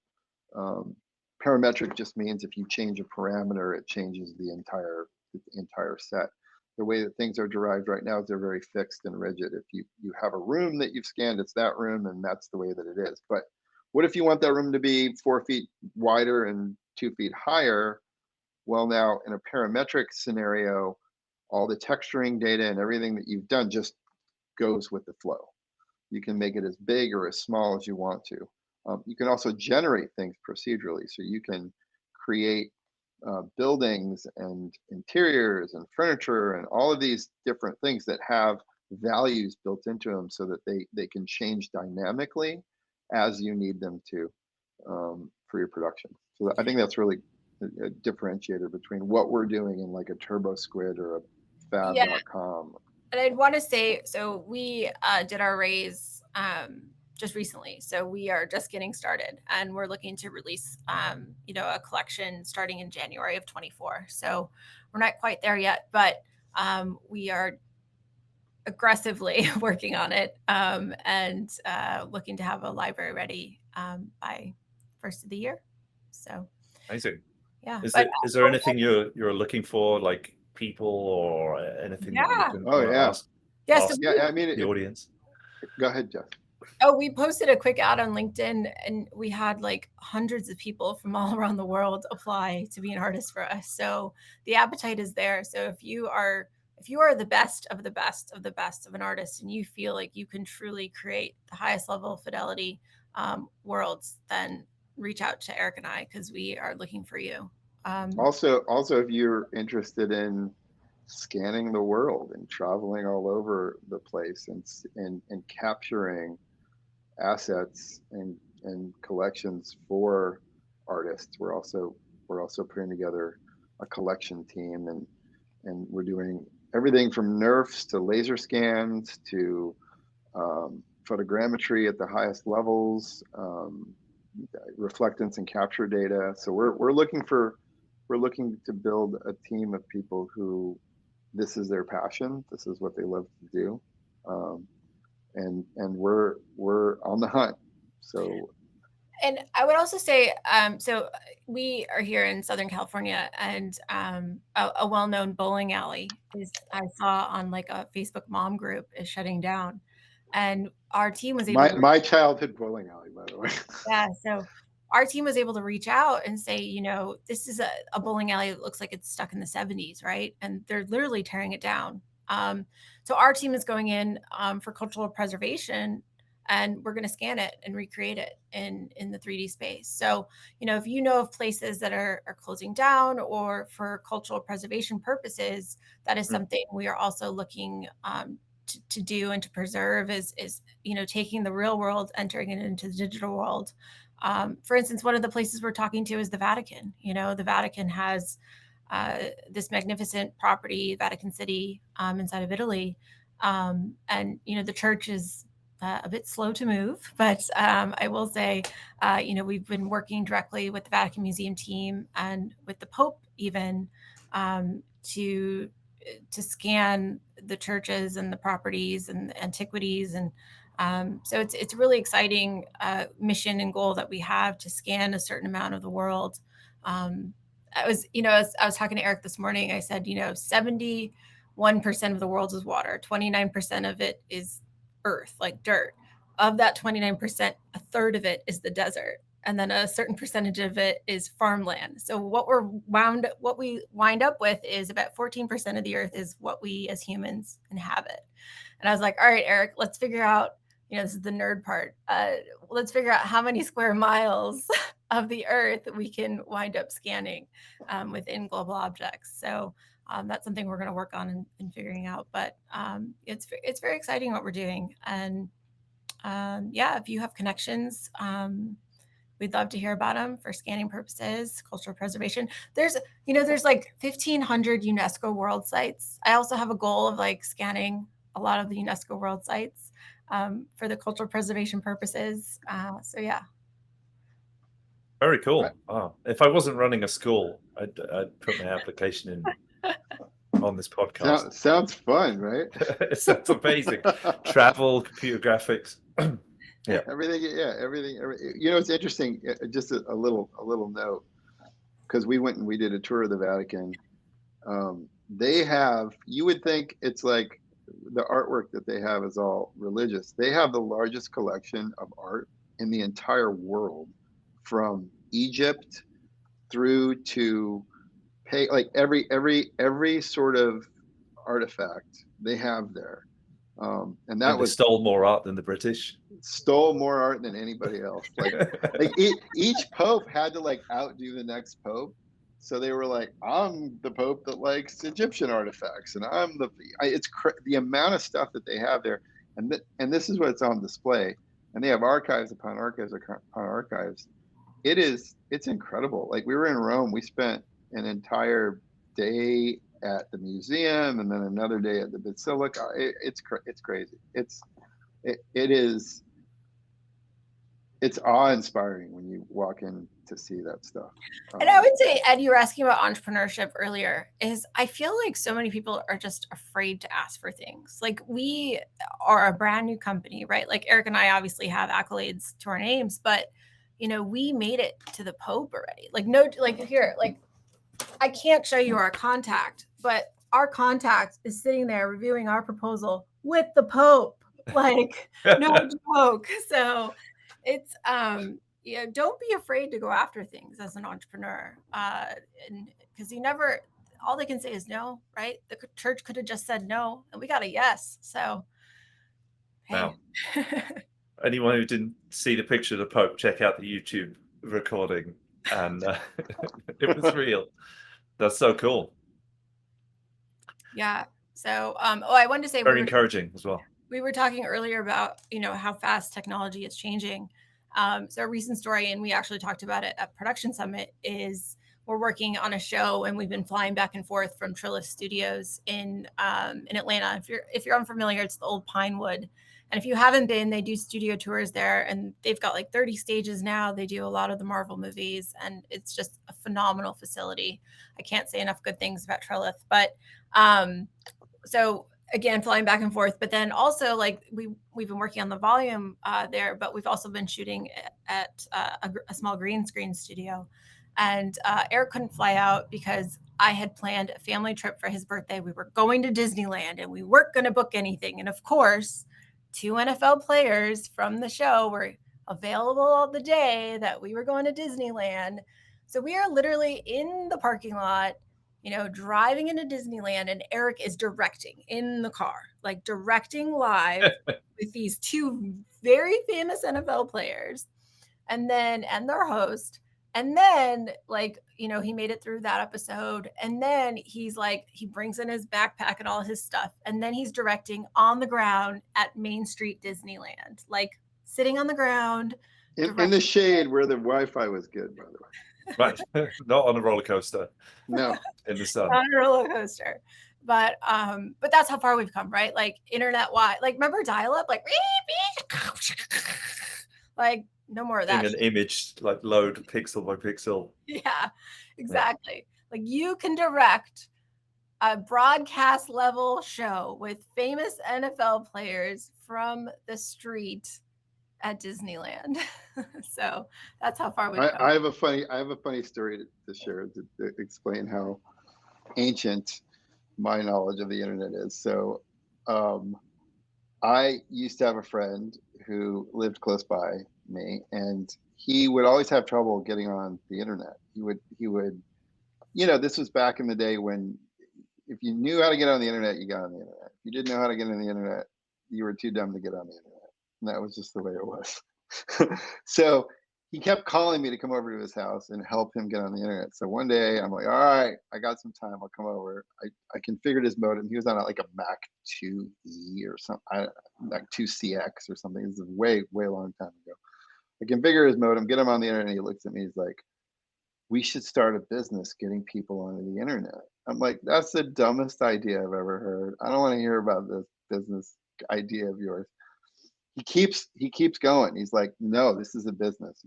Speaker 3: parametric just means if you change a parameter, it changes the entire set. The way that things are derived right now is they're very fixed and rigid. If you have a room that you've scanned, it's that room, and that's the way that it is. But what if you want that room to be 4 feet wider and 2 feet higher? Well, now in a parametric scenario, all the texturing data and everything that you've done just goes with the flow. You can make it as big or as small as you want to. You can also generate things procedurally, so you can create buildings and interiors and furniture and all of these different things that have values built into them, so that they can change dynamically as you need them to, for your production. So I think that's really a differentiator between what we're doing in like a Turbo Squid or a Fab.com.
Speaker 2: And I'd want to say, so we did our raise just recently. So we are just getting started, and we're looking to release, a collection starting in January of 24. So we're not quite there yet, but we are aggressively working on it, and looking to have a library ready by first of the year. So
Speaker 1: amazing.
Speaker 2: Yeah.
Speaker 1: Is there anything you're looking for, like people or anything that you can ask?
Speaker 2: Yes.
Speaker 1: Ask
Speaker 3: I mean,
Speaker 1: the audience.
Speaker 3: Go ahead, Jeff.
Speaker 2: Oh, we posted a quick ad on LinkedIn, and we had like hundreds of people from all around the world apply to be an artist for us. So the appetite is there. So if you are the best of the best of the best of an artist, and you feel like you can truly create the highest level of fidelity worlds, then reach out to Erick and I, because we are looking for you.
Speaker 3: Also, if you're interested in scanning the world and traveling all over the place and capturing assets and collections for artists, we're also putting together a collection team, and we're doing everything from NeRFs to laser scans to photogrammetry at the highest levels, reflectance and capture data. So we're looking to build a team of people who this is their passion, this is what they love to do, and we're on the hunt. So,
Speaker 2: and I would also say, so we are here in Southern California, and a well-known bowling alley I saw on like a Facebook mom group is shutting down, and our team was able
Speaker 3: my childhood bowling alley, by the way.
Speaker 2: Yeah, so our team was able to reach out and say, this is a bowling alley that looks like it's stuck in the 70s, right? And they're literally tearing it down. So our team is going in for cultural preservation, and we're going to scan it and recreate it in the 3D space. So, if you know of places that are closing down, or for cultural preservation purposes, that is something we are also looking to do and to preserve, is taking the real world, entering it into the digital world. For instance, one of the places we're talking to is the Vatican. The Vatican has this magnificent property, Vatican City, inside of Italy. And, the church is a bit slow to move, but I will say, we've been working directly with the Vatican Museum team and with the Pope even to scan the churches and the properties and the antiquities. And so it's a really exciting mission and goal that we have, to scan a certain amount of the world. I was talking to Erick this morning. I said, 71% of the world is water, 29% of it is earth, like dirt. Of that 29%, a third of it is the desert. And then a certain percentage of it is farmland. So what we wind up with is about 14% of the earth is what we as humans inhabit. And I was like, all right, Erick, let's figure out, this is the nerd part. Let's figure out how many square miles of the earth we can wind up scanning within global objects. So that's something we're going to work on and figuring out. But it's very exciting what we're doing. And if you have connections, we'd love to hear about them for scanning purposes, cultural preservation. There's like 1,500 UNESCO world sites. I also have a goal of like scanning a lot of the UNESCO world sites for the cultural preservation purposes. So yeah.
Speaker 1: Very cool. Oh, if I wasn't running a school, I'd put my application in on this podcast.
Speaker 3: Sounds fun, right?
Speaker 1: It sounds amazing. Travel, computer graphics. Yeah.
Speaker 3: Everything. You know, it's interesting. Just a little note, because we went and we did a tour of the Vatican. They have, you would think it's like the artwork that they have is all religious. They have the largest collection of art in the entire world, from Egypt through to like every sort of artifact they have there. And that was
Speaker 1: stole more art than the British.
Speaker 3: Stole more art than anybody else. Like each pope had to like outdo the next pope. So they were like, I'm the pope that likes Egyptian artifacts, and I'm the amount of stuff that they have there, and this is what's on display, and they have archives upon archives upon archives. It's incredible. Like, we were in Rome, we spent an entire day at the museum and then another day at the basilica. It's crazy. It's awe-inspiring when you walk in to see that stuff.
Speaker 2: And I would say, Ed, you were asking about entrepreneurship earlier, is I feel like so many people are just afraid to ask for things. Like, we are a brand new company, right? Like, Erick and I obviously have accolades to our names, but you know, we made it to the Pope already. Like, no, like here, like, I can't show you our contact, but our contact is sitting there reviewing our proposal with the Pope. Like, no joke. So it's, yeah, don't be afraid to go after things as an entrepreneur. And because all they can say is no, right? The church could have just said no, and we got a yes. So, hey.
Speaker 1: Wow. Anyone who didn't see the picture of the Pope, check out the YouTube recording, and it was real. That's so cool.
Speaker 2: Yeah. So, I wanted to say,
Speaker 1: very encouraging as well.
Speaker 2: We were talking earlier about, you know, how fast technology is changing. So a recent story, and we actually talked about it at Production Summit, is we're working on a show, and we've been flying back and forth from Trellis Studios in Atlanta. If you're unfamiliar, it's the old Pinewood. And if you haven't been, they do studio tours there, and they've got like 30 stages now. They do a lot of the Marvel movies, and it's just a phenomenal facility. I can't say enough good things about Trellis, but so again, flying back and forth, but then also, like, we've been working on the volume there, but we've also been shooting at a small green screen studio. And Erick couldn't fly out because I had planned a family trip for his birthday. We were going to Disneyland, and we weren't going to book anything. And of course, 2 NFL players from the show were available all the day that we were going to Disneyland. So we are literally in the parking lot, you know, driving into Disneyland, and Erick is directing in the car, like directing live with these 2 very famous NFL players, and their host. And then, like, you know, he made it through that episode. And then he's like, he brings in his backpack and all his stuff. And then he's directing on the ground at Main Street Disneyland, like sitting on the ground.
Speaker 3: In the shade where the Wi-Fi was good, by the way.
Speaker 1: Right. Not on a roller coaster.
Speaker 3: No.
Speaker 1: In the sun.
Speaker 2: On a roller coaster. But that's how far we've come, right? Like, internet-wide. Like, remember dial-up? Like, like, no more of that.
Speaker 1: An image, like, load pixel by pixel.
Speaker 2: Yeah, exactly. Yeah. Like, you can direct a broadcast level show with famous NFL players from the street at Disneyland. So that's how far we've come.
Speaker 3: I have a funny story to share to explain how ancient my knowledge of the internet is. So I used to have a friend who lived close by me, and he would always have trouble getting on the internet. He would, you know, this was back in the day when if you knew how to get on the internet, you got on the internet. If you didn't know how to get on the internet, you were too dumb to get on the internet. And that was just the way it was. So he kept calling me to come over to his house and help him get on the internet. So one day I'm like, all right, I got some time. I'll come over. I configured his modem. He was on like a Mac 2E or something, like 2CX or something. This is a way long time ago. I configure his modem, get him on the internet. And he looks at me. He's like, we should start a business getting people onto the internet. I'm like, that's the dumbest idea I've ever heard. I don't want to hear about this. business idea of yours. He keeps going. He's like, no, this is a business.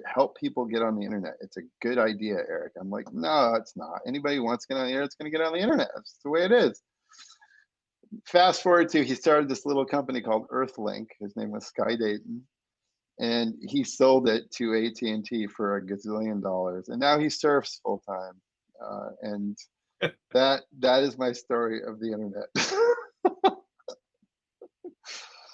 Speaker 3: Help people get on the internet. It's a good idea, Eric. I'm like, no, it's not. Anybody who wants to get on the internet, it's going to get on the internet. That's the way it is. Fast forward to, he started this little company called Earthlink. His name was Sky Dayton, and he sold it to AT&T for $1 gazillion, and now he surfs full time. And that is my story of the internet.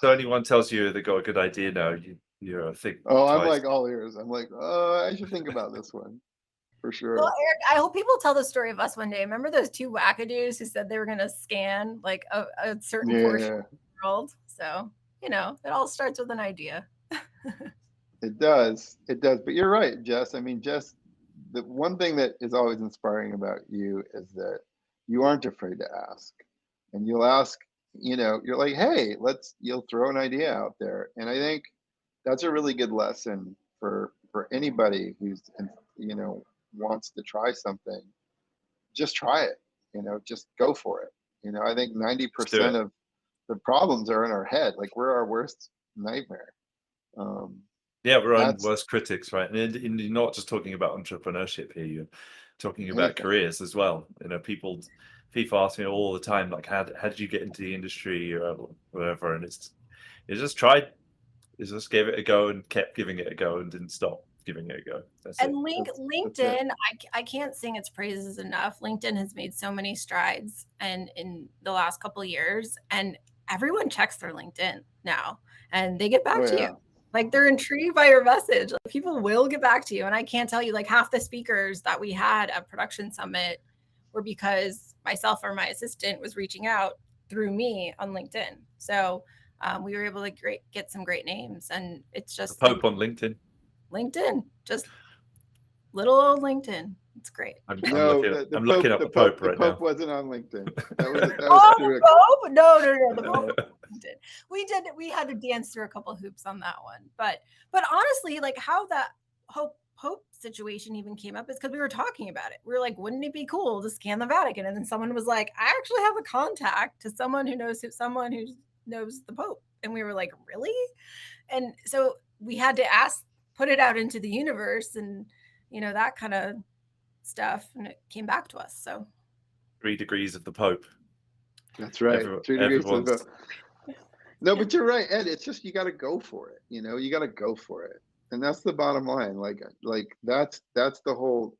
Speaker 1: So anyone tells you they got a good idea now, you think.
Speaker 3: Oh, I'm
Speaker 1: twice.
Speaker 3: like all ears. I'm like, oh, I should think about this one for sure.
Speaker 2: Well, Eric, I hope people tell the story of us one day. Remember those two wackadoos who said they were going to scan like a certain portion of the world? So, it all starts with an idea.
Speaker 3: It does. But you're right, Jess. I mean, Jess, the one thing that is always inspiring about you is that you aren't afraid to ask. And you'll ask, you're like, hey, you'll throw an idea out there. And I think that's a really good lesson for anybody who's, wants to try something. Just try it, just go for it. I think 90% of the problems are in our head. Like, we're our worst nightmare.
Speaker 1: Yeah, we're our own worst critics, right? And you're not just talking about entrepreneurship here, you're talking about careers as well. People ask me all the time, like, how did you get into the industry or whatever? And it's just tried. It's just gave it a go and kept giving it a go and didn't stop giving it a go.
Speaker 2: LinkedIn, I can't sing its praises enough. LinkedIn has made so many strides and in the last couple of years, and everyone checks their LinkedIn now and they get back to you. Like, they're intrigued by your message. Like, people will get back to you. And I can't tell you, like, half the speakers that we had at Production Summit were because myself or my assistant was reaching out through me on LinkedIn. So we were able to get some great names. And it's just
Speaker 1: the Pope on LinkedIn.
Speaker 2: LinkedIn, just little old LinkedIn. It's great.
Speaker 1: I'm looking up the Pope right now.
Speaker 3: The Pope wasn't on LinkedIn. That was
Speaker 2: the Pope? No. The Pope. We had to dance through a couple of hoops on that one. But honestly, like, how that Pope situation even came up is because we were talking about it. We were like, wouldn't it be cool to scan the Vatican? And then someone was like, I actually have a contact to someone who knows the Pope. And we were like, really? And so we had to put it out into the universe and, that kind of stuff. And it came back to us. So
Speaker 1: 3 degrees of the Pope.
Speaker 3: That's right. 3 degrees of the Pope. No, but you're right, Ed. It's just, you got to go for it. You got to go for it. And that's the bottom line. Like that's the whole,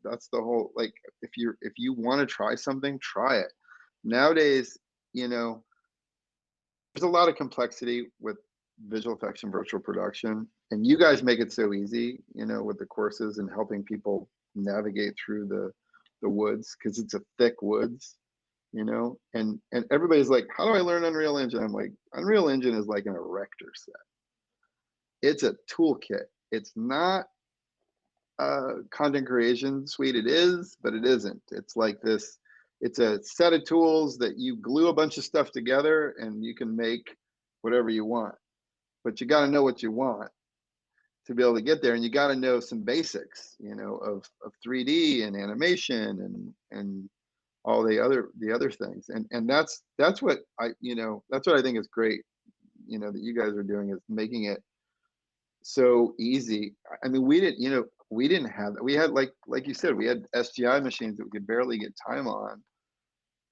Speaker 3: like, if you want to try something, try it. Nowadays, there's a lot of complexity with visual effects and virtual production, and you guys make it so easy, with the courses and helping people navigate through the woods, because it's a thick woods, and everybody's like, how do I learn Unreal Engine? I'm like, Unreal Engine is like an erector set. It's a toolkit. It's not a content creation suite. It is, but it isn't. It's like this. It's a set of tools that you glue a bunch of stuff together and you can make whatever you want. But you got to know what you want to be able to get there, and you got to know some basics, of 3D and animation and all the other things. And that's what I think is great, that you guys are doing, is making it so easy. I mean, we didn't have that. We had, like you said, we had SGI machines that we could barely get time on,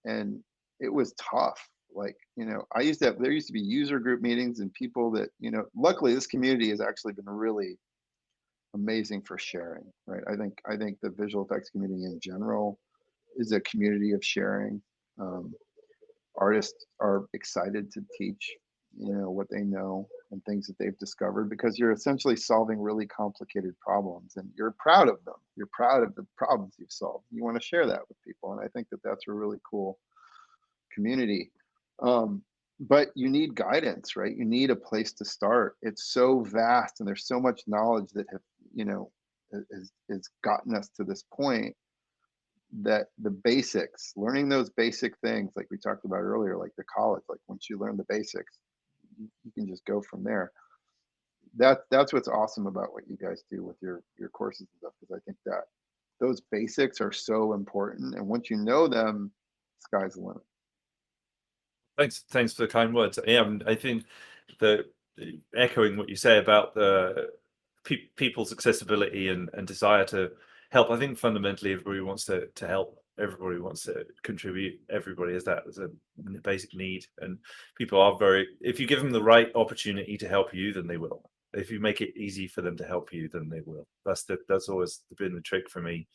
Speaker 3: and it was tough. Like, there used to be user group meetings and people that, luckily this community has actually been really amazing for sharing, right? I think the visual effects community in general is a community of sharing. Artists are excited to teach, what they know and things that they've discovered, because you're essentially solving really complicated problems and you're proud of them. You're proud of the problems you've solved. You want to share that with people. And I think that that's a really cool community. But you need guidance, right? You need a place to start. It's so vast and there's so much knowledge that has gotten us to this point, that the basics, learning those basic things, like we talked about earlier, like the college, like once you learn the basics, you can just go from there. That's what's awesome about what you guys do with your courses and stuff, because I think that those basics are so important, and once you know them, sky's the limit.
Speaker 1: Thanks for the kind words. Yeah, I think that echoing what you say about the people's accessibility and desire to help. I think fundamentally everybody wants to help. Everybody wants to contribute. Everybody has that as a basic need, and people are very. If you give them the right opportunity to help you, then they will. If you make it easy for them to help you, then they will. That's always been the trick for me.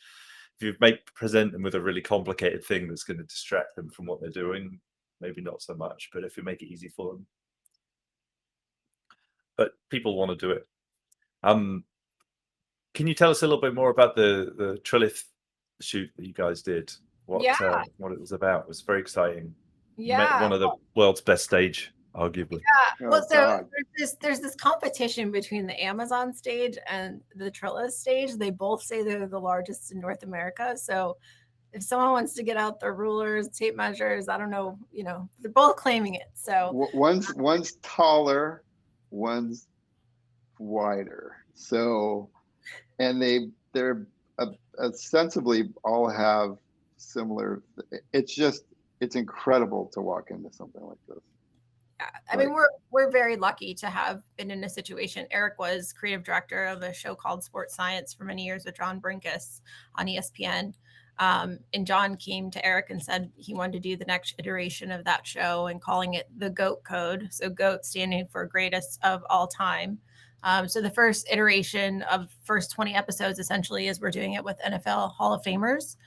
Speaker 1: If you present them with a really complicated thing that's going to distract them from what they're doing, maybe not so much. But if you make it easy for them, but people want to do it. Can you tell us a little bit more about the Trellis shoot that you guys did? What it was about? It was very exciting.
Speaker 2: Yeah.
Speaker 1: One of the world's best stage, arguably.
Speaker 2: Yeah. Well, so there's this competition between the Amazon stage and the Trellis stage. They both say they're the largest in North America. So if someone wants to get out their rulers, tape measures, I don't know, they're both claiming it. So
Speaker 3: one's taller, one's wider. So, and they're ostensibly all have similar. It's incredible to walk into something like this.
Speaker 2: Yeah, I mean, we're very lucky to have been in a situation. Erick was creative director of a show called Sports Science for many years with John Brinkus on ESPN. And John came to Erick and said he wanted to do the next iteration of that show and calling it the GOAT code. So GOAT standing for greatest of all time. So the first iteration of first 20 episodes essentially is we're doing it with NFL Hall of Famers.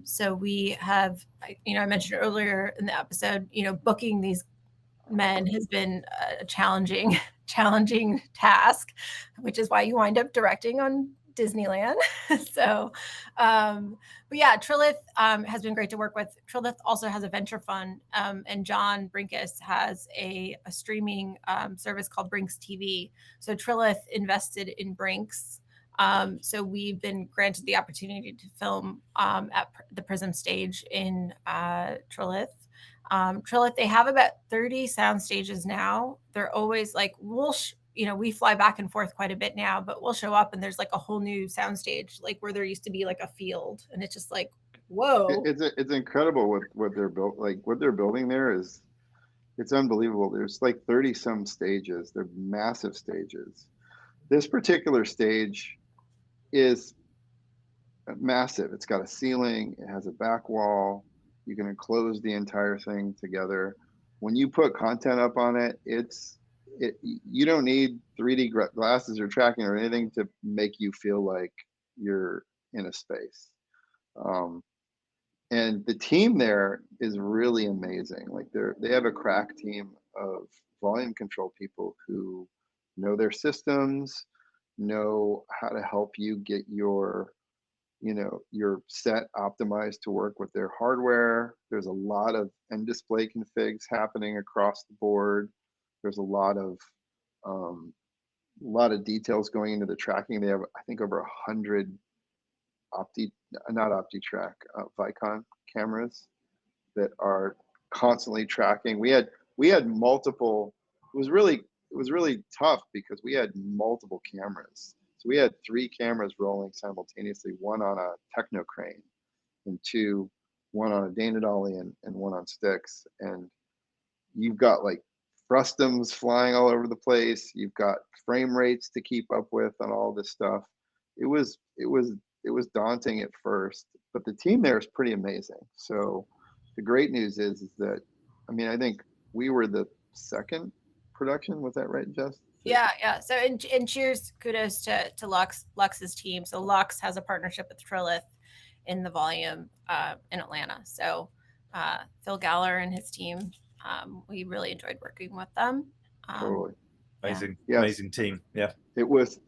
Speaker 2: So we have, I mentioned earlier in the episode, booking these men has been a challenging task, which is why you wind up directing on Disneyland. So, but yeah, Trellis has been great to work with. Trellis also has a venture fund, and John Brinkus has a streaming service called Brinks TV. So Trellis invested in Brinks. So we've been granted the opportunity to film at the Prism stage in Trellis. Trellis, they have about 30 sound stages now. They're always like, we fly back and forth quite a bit now, but we'll show up and there's like a whole new sound stage, like where there used to be like a field, and it's just like, whoa.
Speaker 3: It's incredible what they're built, like what they're building there it's unbelievable. There's like 30 some stages. They're massive stages. This particular stage is massive. It's got a ceiling, it has a back wall. You can enclose the entire thing together. When you put content up on it, you don't need 3D glasses or tracking or anything to make you feel like you're in a space. And the team there is really amazing. Like they have a crack team of volume control people who know their systems, know how to help you get your set optimized to work with their hardware. There's a lot of end display configs happening across the board. There's a lot of details going into the tracking. They have, I think, over 100 Vicon cameras that are constantly tracking. We had multiple. It was really tough because we had multiple cameras. So we had 3 cameras rolling simultaneously, one on a techno crane and one on a Dana dolly and one on sticks. And you've got like frustums flying all over the place. You've got frame rates to keep up with on all this stuff. It was daunting at first, but the team there is pretty amazing. So the great news is that, I think we were the second production. Was that right, Jess?
Speaker 2: Yeah. So and cheers, kudos to Lux's team. So Lux has a partnership with Trellis in the volume in Atlanta. So Phil Galler and his team, we really enjoyed working with them.
Speaker 3: Totally
Speaker 1: amazing,
Speaker 3: yes.
Speaker 1: Amazing team. Yeah,
Speaker 3: it was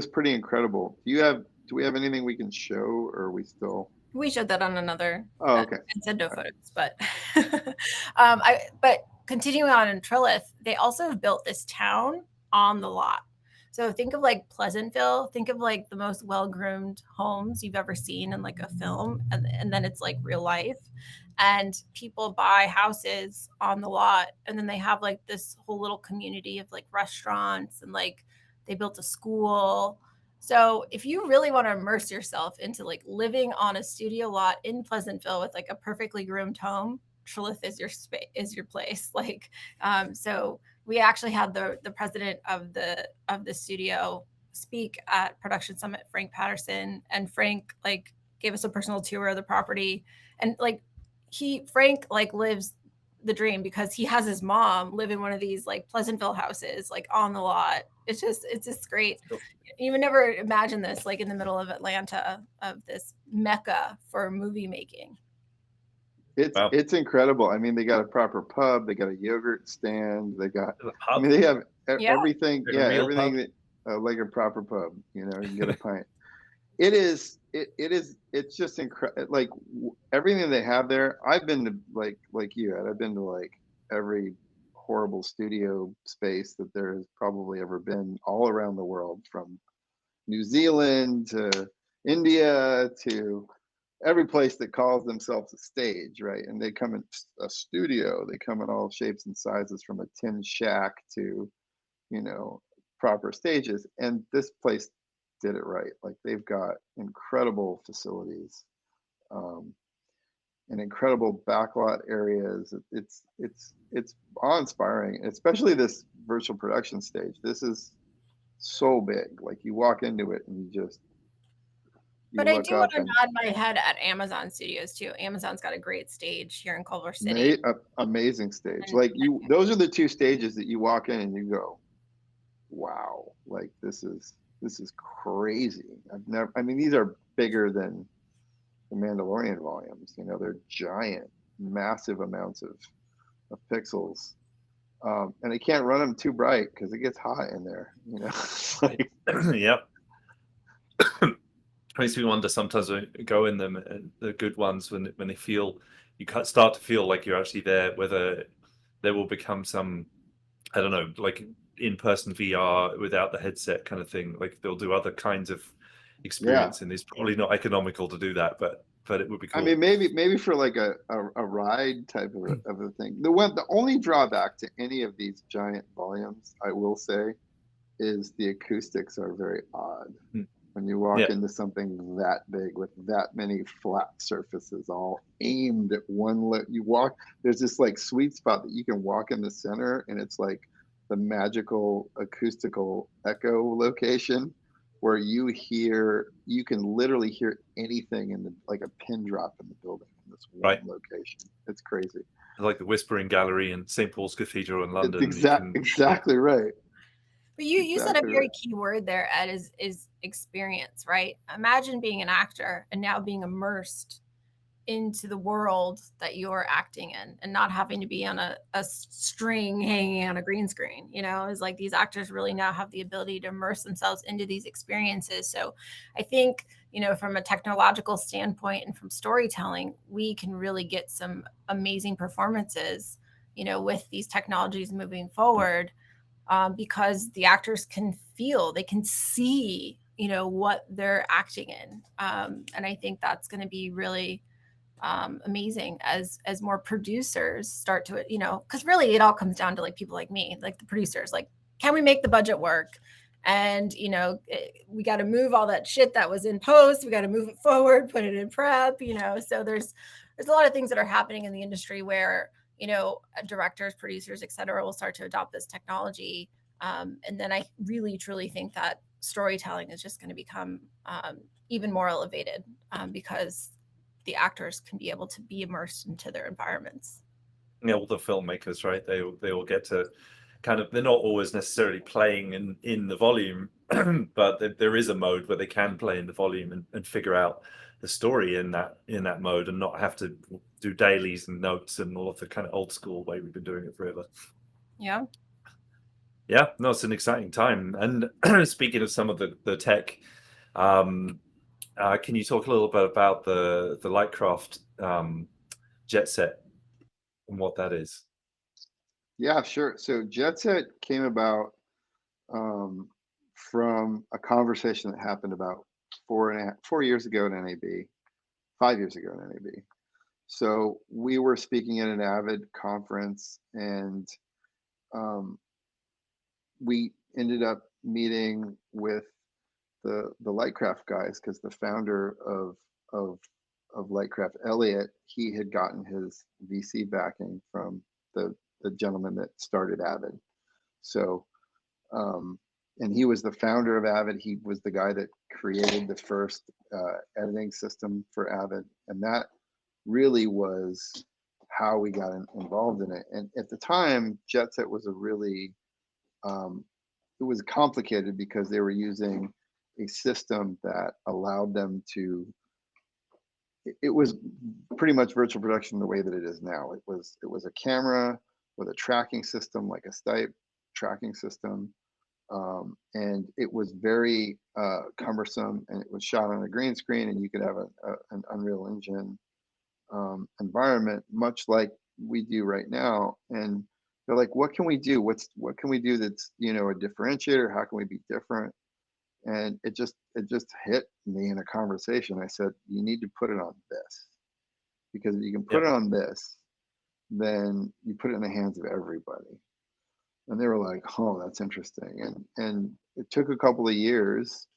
Speaker 3: pretty incredible. Do we have anything we can show, or are we still?
Speaker 2: We showed that on another.
Speaker 3: Oh, okay.
Speaker 2: And said no photos, but but continuing on in Trellis, they also have built this town on the lot. So think of like Pleasantville. Think of like the most well-groomed homes you've ever seen in like a film, and then it's like real life. And people buy houses on the lot, and then they have like this whole little community of like restaurants, and like they built a school. So if you really want to immerse yourself into like living on a studio lot in Pleasantville with like a perfectly groomed home, Trellis is your space, is your place. Like, so we actually had the president of the studio speak at Production Summit, Frank Patterson, and Frank like gave us a personal tour of the property, and like Frank like lives the dream because he has his mom live in one of these like Pleasantville houses like on the lot. It's just great. You would never imagine this like in the middle of Atlanta, of this mecca for movie making.
Speaker 3: It's incredible. I mean, they got a proper pub, they got a yogurt stand, they got, I mean, they have everything. Yeah, everything that like a proper pub. You know, you can get a pint. It's just incredible. Like everything they have there. I've been to like you, Ed. I've been to like every horrible studio space that there has probably ever been all around the world, from New Zealand to India to every place that calls themselves a stage, right? And they come in a studio, they come in all shapes and sizes, from a tin shack to, you know, proper stages. And this place did it right. Like they've got incredible facilities, and incredible backlot areas. It's awe-inspiring, especially this virtual production stage. This is so big. Like you walk into it and you just,
Speaker 2: but I do want to nod my head at Amazon Studios too. Amazon's got a great stage here in Culver City.
Speaker 3: Amazing stage. Like those are the two stages that you walk in and you go, wow, like this is crazy. I mean, these are bigger than the Mandalorian volumes. You know, they're giant, massive amounts of pixels. And they can't run them too bright because it gets hot in there, you know. Like,
Speaker 1: yep. Makes me wonder sometimes when you go in them, the good ones, when they feel, you start to feel like you're actually there, whether there will become some, I don't know, like in-person VR without the headset kind of thing. Like they'll do other kinds of experience, and it's probably not economical to do that, but it would be cool.
Speaker 3: I mean, maybe for like a ride type of a thing. The only drawback to any of these giant volumes, I will say, is the acoustics are very odd. When you walk into something that big with that many flat surfaces all aimed at one there's this like sweet spot that you can walk in the center, and it's like the magical acoustical echo location where you can literally hear anything in like a pin drop in the building in this one location. It's crazy.
Speaker 1: Like the Whispering Gallery in St. Paul's Cathedral in London.
Speaker 3: Exactly right.
Speaker 2: But you said a very key word there, Ed, is experience, right? Imagine being an actor and now being immersed into the world that you're acting in, and not having to be on a string hanging on a green screen. You know, it's like these actors really now have the ability to immerse themselves into these experiences. So I think, you know, from a technological standpoint and from storytelling, we can really get some amazing performances, you know, with these technologies moving forward. Because the actors can feel, they can see, you know, what they're acting in. And I think that's going to be really amazing as more producers start to, you know, because really it all comes down to like people like me, like the producers, like, can we make the budget work? And, you know, we got to move all that shit that was in post. We got to move it forward, put it in prep, you know. So there's a lot of things that are happening in the industry where, you know, directors, producers, et cetera, will start to adopt this technology. And then I really, truly think that storytelling is just going to become even more elevated because the actors can be able to be immersed into their environments.
Speaker 1: Yeah, all the filmmakers, right? They all get to kind of, they're not always necessarily playing in the volume, but there is a mode where they can play in the volume and figure out the story in that mode, and not have to do dailies and notes and all of the kind of old school way we've been doing it forever.
Speaker 2: Yeah.
Speaker 1: Yeah, no, it's an exciting time. And speaking of some of the tech, can you talk a little bit about the LightCraft Jetset and what that is?
Speaker 3: Yeah, sure. So Jetset came about from a conversation that happened about 4 years ago at NAB, 5 years ago at NAB. So we were speaking at an Avid conference, and we ended up meeting with the LightCraft guys, because the founder of LightCraft, Elliott, he had gotten his VC backing from the gentleman that started Avid. So, and he was the founder of Avid. He was the guy that created the first editing system for Avid, and that really was how we got involved in it. And at the time, Jetset was a really, it was complicated because they were using a system that allowed them to, it was pretty much virtual production the way that it is now. It was a camera with a tracking system, like a Stipe tracking system. And it was very cumbersome, and it was shot on a green screen, and you could have an Unreal Engine environment, much like we do right now. And they're like, what can we do? What can we do that's, you know, a differentiator? How can we be different? And it just hit me in a conversation. I said, you need to put it on this, because if you can put it on this, then you put it in the hands of everybody. And they were like, oh, that's interesting. And it took a couple of years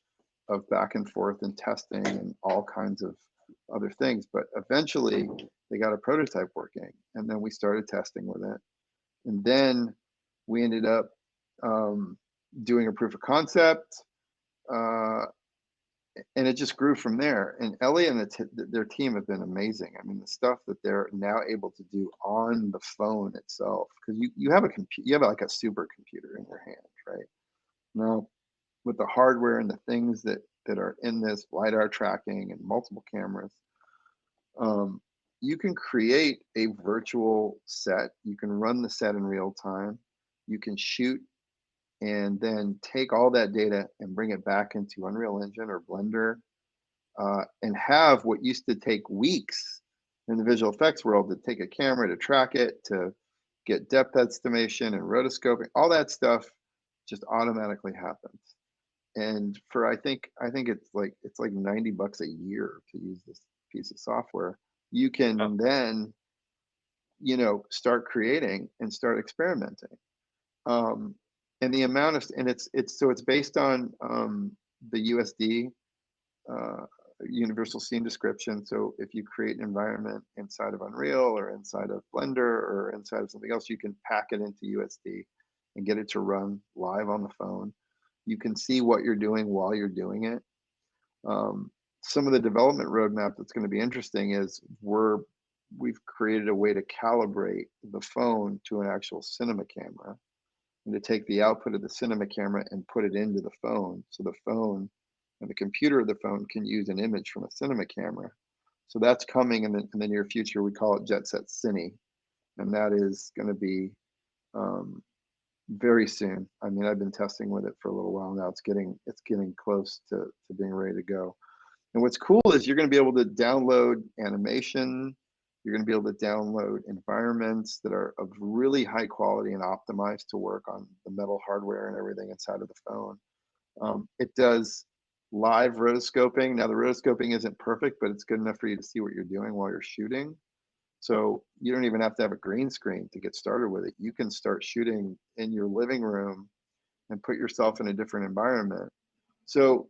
Speaker 3: of back and forth and testing and all kinds of other things, but eventually they got a prototype working, and then we started testing with it, and then we ended up doing a proof of concept, and it just grew from there. And Ellie and their team have been amazing. I mean, the stuff that they're now able to do on the phone itself, because you have you have like a supercomputer in your hand, right? Now, with the hardware and the things that are in this LIDAR tracking and multiple cameras, you can create a virtual set. You can run the set in real time. You can shoot and then take all that data and bring it back into Unreal Engine or Blender, and have what used to take weeks in the visual effects world to take a camera to track it, to get depth estimation and rotoscoping, all that stuff just automatically happens. And for I think it's like $90 a year to use this piece of software. You can then, you know, start creating and start experimenting. And the amount of, and it's based on the USD, universal scene description. So if you create an environment inside of Unreal or inside of Blender or inside of something else, you can pack it into USD and get it to run live on the phone. You can see what you're doing while you're doing it. Some of the development roadmap that's going to be interesting is we've created a way to calibrate the phone to an actual cinema camera, and to take the output of the cinema camera and put it into the phone, so the phone and the computer of the phone can use an image from a cinema camera. So that's coming in the near future. We call it Jetset Cine, and that is going to be very soon. I mean, I've been testing with it for a little while now. It's getting close to being ready to go. And what's cool is you're going to be able to download animation. You're going to be able to download environments that are of really high quality and optimized to work on the metal hardware and everything inside of the phone. It does live rotoscoping. Now, the rotoscoping isn't perfect, but it's good enough for you to see what you're doing while you're shooting. So you don't even have to have a green screen to get started with it. You can start shooting in your living room and put yourself in a different environment. So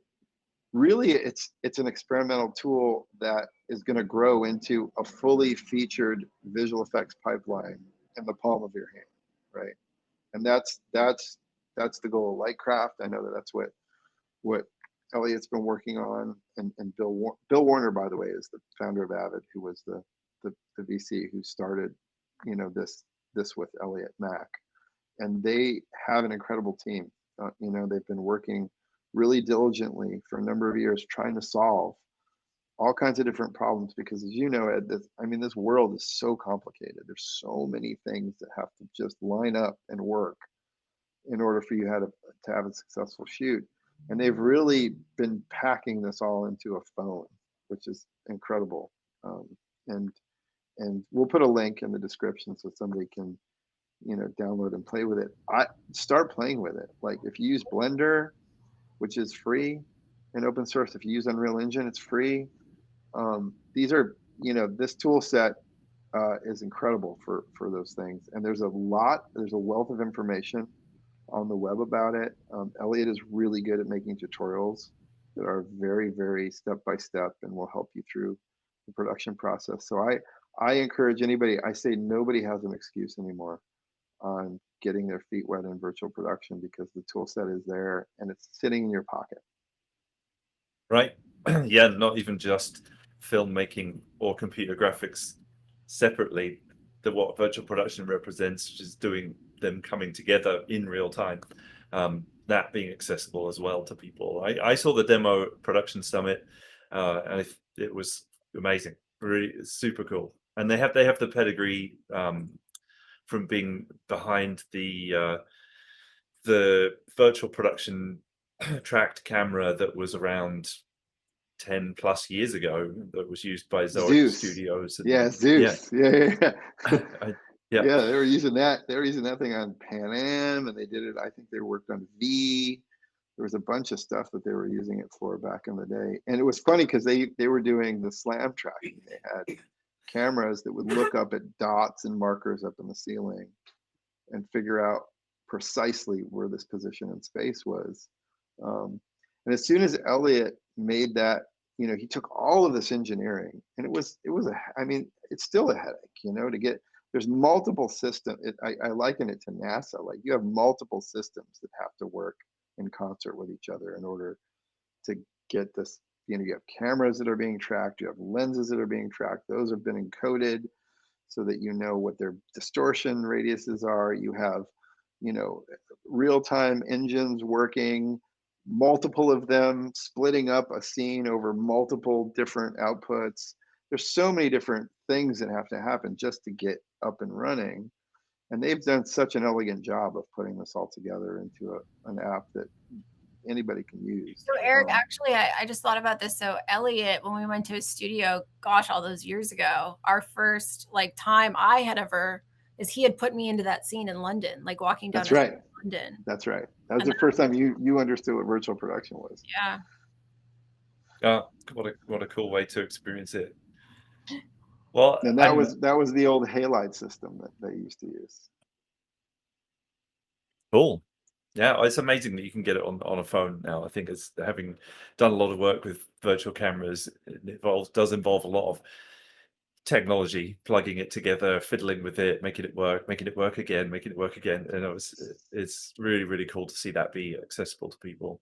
Speaker 3: really, it's an experimental tool that is going to grow into a fully featured visual effects pipeline in the palm of your hand, right? And that's the goal of LightCraft. I know that's what Elliot's been working on, and Bill Warner, by the way, is the founder of Avid, who was the VC who started, you know, this with Elliot Mack, and they have an incredible team. You know, they've been working really diligently for a number of years trying to solve all kinds of different problems, because, as you know, Ed, this world is so complicated. There's so many things that have to just line up and work in order for you to have a successful shoot. And they've really been packing this all into a phone, which is incredible. And we'll put a link in the description so somebody can, you know, download and play with it. Start playing with it. Like, if you use Blender, which is free and open source, if you use Unreal Engine, it's free. These are, you know, this tool set is incredible for those things. And there's a wealth of information on the web about it. Elliot is really good at making tutorials that are very, very step by step and will help you through the production process. So I encourage anybody, I say nobody has an excuse anymore on getting their feet wet in virtual production, because the tool set is there and it's sitting in your pocket.
Speaker 1: Right. Yeah, not even just filmmaking or computer graphics separately. What virtual production represents, which is doing them coming together in real time, that being accessible as well to people. I saw the demo production summit, and it was amazing, really super cool. And they have the pedigree from being behind the virtual production tracked camera that was around 10 plus years ago, that was used by Zoic
Speaker 3: Zeus.
Speaker 1: Studios. And,
Speaker 3: Yeah, Zeus. Yeah.
Speaker 1: Yeah.
Speaker 3: Yeah, they were using that. They were using that thing on Pan Am, and they did it. I think they worked on V. There was a bunch of stuff that they were using it for back in the day. And it was funny because they were doing the slam tracking. They had cameras that would look up at dots and markers up in the ceiling and figure out precisely where this position in space was. And as soon as Elliot made that, he took all of this engineering, and it was it's still a headache, to get. There's multiple systems. I liken it to NASA. Like, you have multiple systems that have to work in concert with each other in order to get this. You have cameras that are being tracked. You have lenses that are being tracked. Those have been encoded so that you know what their distortion radiuses are. You have, real-time engines working, multiple of them splitting up a scene over multiple different outputs. There's so many different things that have to happen just to get up and running. And they've done such an elegant job of putting this all together into an app that anybody can use.
Speaker 2: So Eric, actually, I just thought about this. So Elliot, when we went to his studio, gosh, all those years ago, our first time I had ever, is he had put me into that scene in London, like walking down.
Speaker 3: That's right.
Speaker 2: London.
Speaker 3: That's right. That was the first time you understood what virtual production was.
Speaker 2: Yeah.
Speaker 1: What a cool way to experience it. Well,
Speaker 3: and that was the old halide system that they used to use.
Speaker 1: Cool. Yeah, it's amazing that you can get it on a phone now. I think it's, having done a lot of work with virtual cameras, it does involve a lot of technology, plugging it together, fiddling with it, making it work again, and it's really, really cool to see that be accessible to people.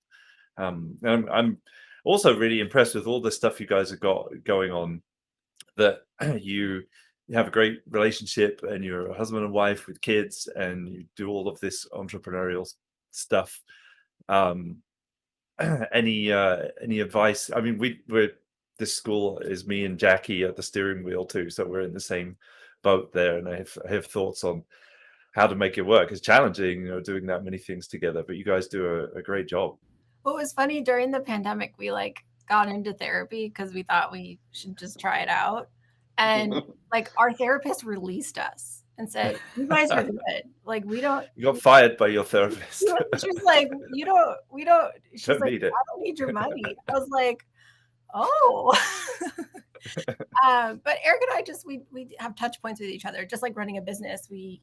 Speaker 1: I'm also really impressed with all the stuff you guys have got going on, that you have a great relationship and you're a husband and wife with kids and you do all of this entrepreneurial stuff. Any advice? I mean, this school is me and Jackie at the steering wheel too, so we're in the same boat there, and I have thoughts on how to make it work. It's challenging, doing that many things together, but you guys do a great job.
Speaker 2: What was funny, during the pandemic, we got into therapy because we thought we should just try it out, and our therapist released us and said, "You guys are good. We don't."
Speaker 1: You got fired by your therapist.
Speaker 2: She's like, "We don't." She's
Speaker 1: don't
Speaker 2: like,
Speaker 1: need it.
Speaker 2: "I don't need your money." I was like, "Oh." But Eric and I we have touch points with each other, just like running a business. We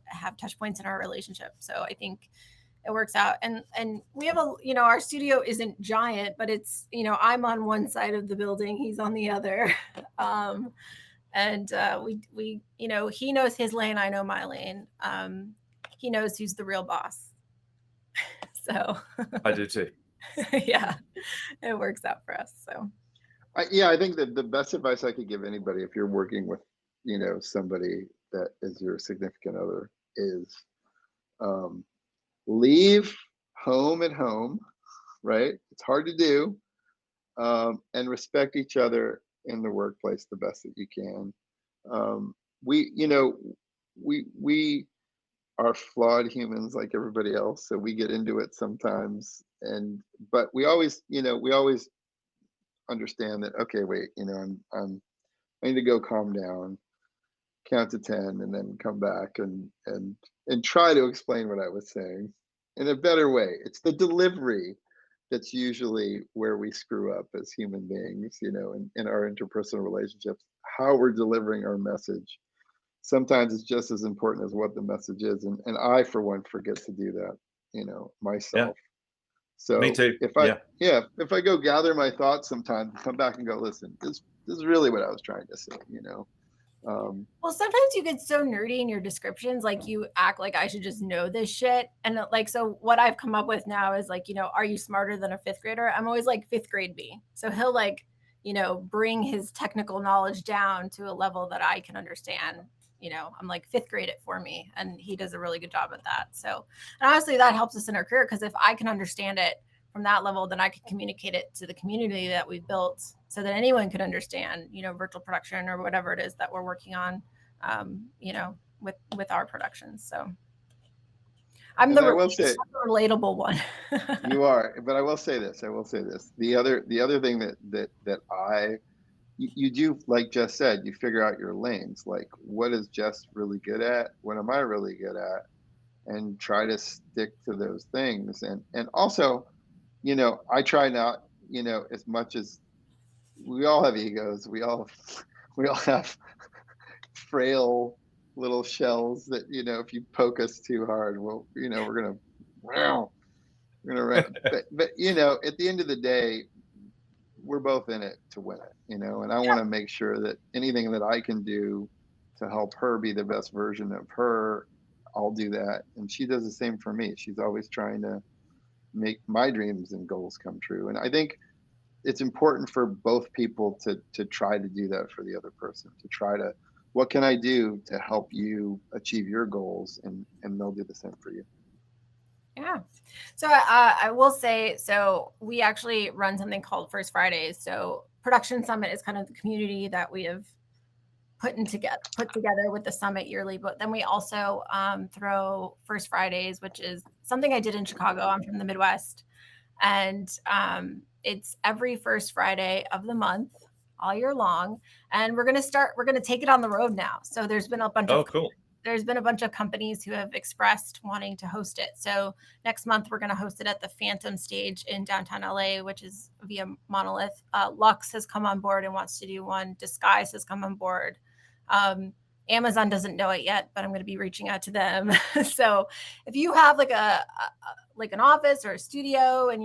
Speaker 2: have touch points in our relationship, so I think it works out. And we have our studio isn't giant, but it's I'm on one side of the building, he's on the other. And we he knows his lane, I know my lane. He knows who's the real boss. So
Speaker 1: I do too.
Speaker 2: Yeah, it works out for us. So
Speaker 3: I think that the best advice I could give anybody, if you're working with somebody that is your significant other, is leave home at home, right? It's hard to do, and respect each other in the workplace the best that you can. We are flawed humans like everybody else, so we get into it sometimes, but we always understand that, okay, wait, I need to go calm down, count to 10, and then come back and try to explain what I was saying in a better way. It's the delivery that's usually where we screw up as human beings, in our interpersonal relationships. How we're delivering our message sometimes it's just as important as what the message is, and I, for one, forget to do that, myself.
Speaker 1: Yeah.
Speaker 3: So
Speaker 1: me too.
Speaker 3: If I go gather my thoughts sometimes, come back and go, listen, this is really what I was trying to say,
Speaker 2: Well, sometimes you get so nerdy in your descriptions, like you act like I should just know this shit. And like, so what I've come up with now is like, are you smarter than a fifth grader? I'm always like fifth grade me. So he'll like, bring his technical knowledge down to a level that I can understand. I'm like fifth grade it for me, and he does a really good job at that. So, and honestly, that helps us in our career, because if I can understand it from that level, then I could communicate it to the community that we've built, so that anyone could understand, virtual production or whatever it is that we're working on, with our productions. So I'm the relatable one.
Speaker 3: You are, but I will say this. The other thing that you do, like Jess said, you figure out your lanes. Like, what is Jess really good at? What am I really good at? And try to stick to those things. And also, I try not, as much as we all have egos, we all have frail little shells that, if you poke us too hard, we're gonna but at the end of the day, we're both in it to win it, and I want to make sure that anything that I can do to help her be the best version of her, I'll do that. And she does the same for me. She's always trying to make my dreams and goals come true. And I think it's important for both people to try to do that for the other person, to try to, what can I do to help you achieve your goals? And they'll do the same for you.
Speaker 2: Yeah. So I will say, so we actually run something called First Fridays. So Production Summit is kind of the community that we have put together with the summit yearly. But then we also throw First Fridays, which is something I did in Chicago. I'm from the Midwest. And it's every first Friday of the month, all year long. And we're going to take it on the road now. So there's been a bunch there's been a bunch of companies who have expressed wanting to host it. So next month, we're going to host it at the Phantom Stage in downtown LA, which is via Monolith. Lux has come on board and wants to do one. Disguise has come on board. Amazon doesn't know it yet, but I'm going to be reaching out to them. So if you have like an office or a studio and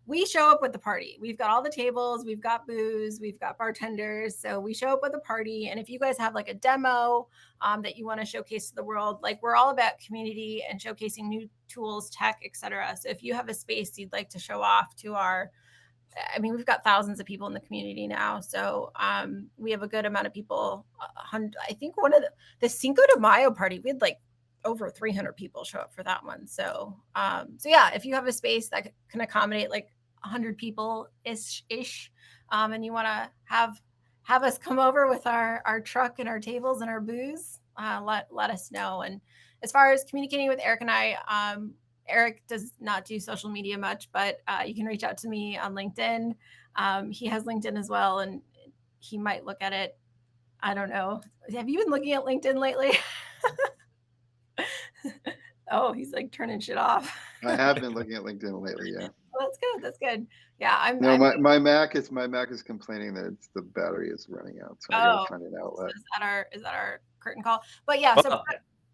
Speaker 2: we show up with the party. We've got all the tables, we've got booze, we've got bartenders. So we show up with a party. And if you guys have like a demo that you want to showcase to the world, like we're all about community and showcasing new tools, tech, etc. So if you have a space you'd like to show off to we've got thousands of people in the community now. So we have a good amount of people. I think one of the Cinco de Mayo party, we had like over 300 people show up for that one. So yeah, if you have a space that can accommodate like 100 people ish, and you want to have us come over with our truck and our tables and our booze, let us know. And as far as communicating with Erick and I, Erick does not do social media much, but you can reach out to me on LinkedIn. He has LinkedIn as well, and he might look at it. I don't know. Have you been looking at LinkedIn lately? Oh, he's like turning shit off.
Speaker 3: I have been looking at LinkedIn lately. Yeah.
Speaker 2: Well, that's good. Yeah,
Speaker 3: my Mac is complaining that the battery is running out, so I gotta find an outlet.
Speaker 2: So is that our curtain call? But yeah, so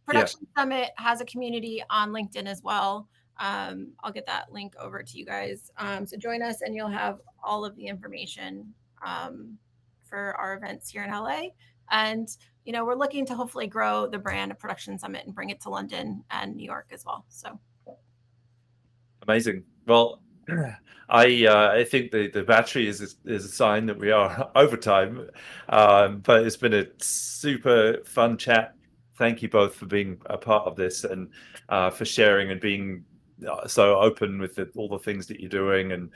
Speaker 2: Production Summit has a community on LinkedIn as well. I'll get that link over to you guys. So join us, and you'll have all of the information for our events here in LA. And we're looking to hopefully grow the brand of Production Summit and bring it to London and New York as well. So
Speaker 1: amazing. Well, I think the battery is a sign that we are over time, but it's been a super fun chat. Thank you both for being a part of this and for sharing and being so open with all the things that you're doing. And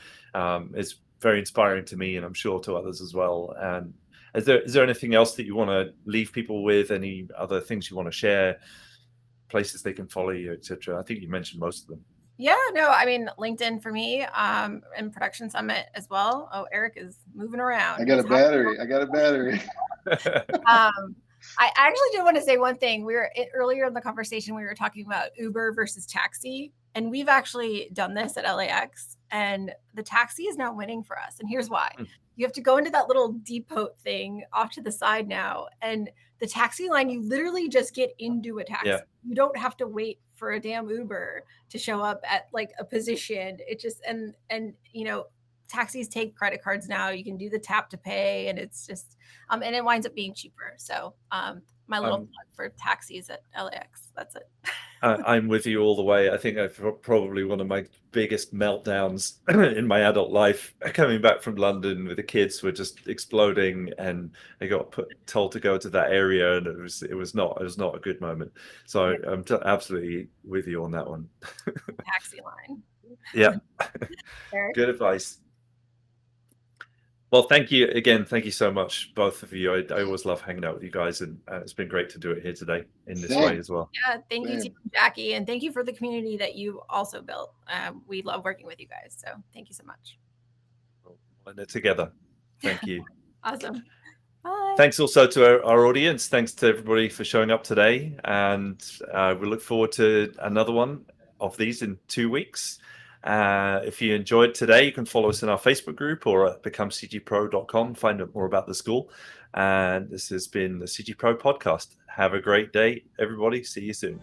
Speaker 1: it's very inspiring to me, and I'm sure to others as well. And is there anything else that you want to leave people with? Any other things you want to share? Places they can follow you, etc. I think you mentioned most of them.
Speaker 2: Yeah, no, I mean, LinkedIn for me, and Production Summit as well. Oh, Erick is moving around.
Speaker 3: I got a battery.
Speaker 2: I actually did want to say one thing. Earlier in the conversation, we were talking about Uber versus taxi, and we've actually done this at LAX, and the taxi is now winning for us. And here's why. You have to go into that little depot thing off to the side now, and the taxi line, you literally just get into a taxi. Yeah. You don't have to wait for a damn Uber to show up at like a position. It just, and taxis take credit cards now. You can do the tap to pay, and it's just and it winds up being cheaper. So my little plug for taxis at LAX. That's it.
Speaker 1: I'm with you all the way. I think I've probably one of my biggest meltdowns in my adult life, coming back from London with the kids were just exploding, and I got told to go to that area, and it was not a good moment. So I'm absolutely with you on that one.
Speaker 2: Taxi line.
Speaker 1: Yeah.
Speaker 2: Eric?
Speaker 1: Good advice. Well, thank you again. Thank you so much, both of you. I always love hanging out with you guys, and it's been great to do it here today in this way as well.
Speaker 2: Yeah, thank you, Jackie, and thank you for the community that you also built. We love working with you guys, so thank you so much.
Speaker 1: And they're together. Thank you.
Speaker 2: Awesome. Bye.
Speaker 1: Thanks also to our audience. Thanks to everybody for showing up today, and we look forward to another one of these in 2 weeks. If you enjoyed today, you can follow us in our Facebook group or at becomecgpro.com, find out more about the school. And this has been the CG Pro podcast. Have a great day, everybody. See you soon.